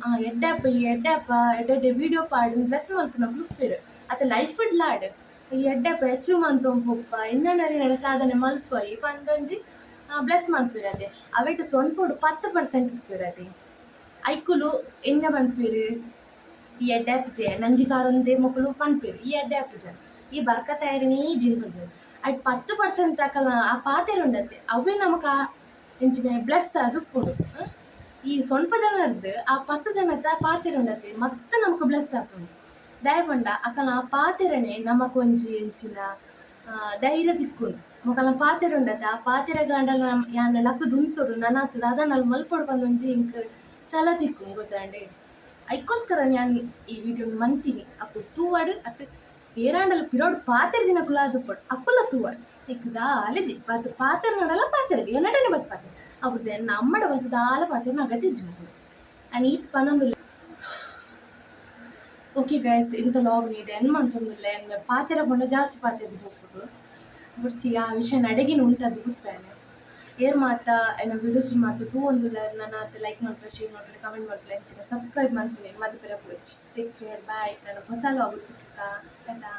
ಎಡ್ಡಪ್ಪ ಎಡ್ಡೆ ವಿಡಿಯೋ ಪಾಡು ಬ್ಲೆಸ್ ಮಲ್ಪುನ ಉಪ್ಪಿರು ಅತ್ತ ಲೈಫ್ ಇಡ್ಲಾಡ್ ಈ ಎಡ್ಡಪ್ಪ ಹೆಚ್ಚು ಮಂತೊಂಪುಪ್ಪ ಇನ್ನೊಂದು ಸಾಧನೆ ಮಲ್ಪ ಈ ಪಂದೊಂಜಿ ಬ್ಲೆಸ್ ಮಾಡ್ತೀರಿ ಅದೇ ಅವೆಟ್ಟು ಸೊನ್ಪುಡು 10% ಉಪ್ಪಿರದೆ ಐಕುಲು ಎಂಗ ಪನ್ಪೇರು ಈ ಎಡ್ಡಾಪ್ ನಂಜಿಕಾರೊಂದೇ ಮಕ್ಕಳು ಪನ್ಪೇರು ಈ ಎಡ್ಡಾಪ್ ಜನ ಈ ಬರ್ಕ ತಯಾರಿನೇ ಜಿನ್ ಪನ್ಪೇರು ಅಟ್ 10% ತಕಲ ಆ ಪಾತೆರು ಉಂಡತ್ತೆ ಅವೇ ನಮಕ ಎಂಚಿನ ಬ್ಲೆಸ್ ಅದು ಕೊಡು ಈ ಸ್ವಲ್ಪ ಜನರದ್ದು ಆ 10 ಜನದ ಪಾತೆರು ಉಂಡತ್ತೆ ಮತ್ತೆ ನಮಕ್ ಬ್ಲೆಸ್ ಹಾಕೊಂಡು ದಯಪಂಡ ಅಕಲ ಆ ಪಾತೆರನೆ ನಮಕ್ ಒಂಜಿ ಎಂಚಿನ ಧೈರ್ಯ ತಿಕ್ಕೊಂಡು ಮೊಕಲ ಪಾತೆರು ಉಂಡತ್ತೆ ಆ ಪಾತೆರ ಗಂಡಲ ಯಾನ ಲಕ್ಕ ದುಂತುಡು ನನಾತುಡು ಅದನ್ನ ಮಲ್ಪೊಡು ಬಂದು ಒಂಜಿ ಇಂಕ್ ಛಲ ತಿಕ್ಕು ಗೊತ್ತಾಂಡೆ ಅದಕ್ಕೋಸ್ಕರ ನಾನು ಈ ವಿಡಿಯೋ ಮಂತೀನಿ ಅಪ್ಪು ತೂವಾಡು ಅತ್ತು ಏರಾಂಡಲ ಪಿರೋಡು ಪಾತೆರ ದಿನ ಕುಲ ಅದು ಪಡು ಅಪ್ಪುಲ ತೂವಾಡು ಇಕ್ಕದಾ ಅಲ್ಲಿದ್ದಿ ಬತ್ ಪಾತೆರ ನೋಡಲ್ಲ ಪಾತೆರ ಎನ್ನಡನೆ ಬತ್ ಪಾತೆರ ಅವ್ರದ್ದು ನಮ್ಮಡ ಬತ್ತದಾಲ ಪಾತೆರ ನಗತಿ ಜುಂಪು ನಾನು ಈತ್ ಪನ್ನೊಂದು ಓಕೆ ಗೈಸ್ ಇಂಥ ಲಾಗ್ ನೀಡಿ ಎನ್ ಮಂತೊಂದುಲ್ಲೆ ಪಾತೆರ ಕೊಂಡ ಜಾಸ್ತಿ ಪಾತೆರ ಹೋಗ್ಬಿಟ್ಟು ಬಿಡ್ತಿ ಆ ವಿಷಯ ನಡಗಿನ ಉಂಟದು ಗುರ್ತೇನೆ ಏರ್ ಮಾತ ಎನ್ನ ವಿಡಿಯೋಸ್ ಮಾತು ತೂ ಒಂದು ನನ್ನ ಲೈಕ್ ಮಾಡ್ತಾರೆ ಶೇರ್ ಮಾಡ್ತಾರೆ ಕಮೆಂಟ್ ಮಾಡ್ತಾರೆ ಹೆಚ್ಚಿನ ಸಬ್ಸ್ಕ್ರೈಬ್ ಮಾಡ್ತೀನಿ ಮತ್ತೆ ಬೇರೆ ಟೇಕ್ ಕೇರ್ ಬಾಯ್ ನಾನು ಹೊಸ ಲಾಗ್ ಟಾಟಾ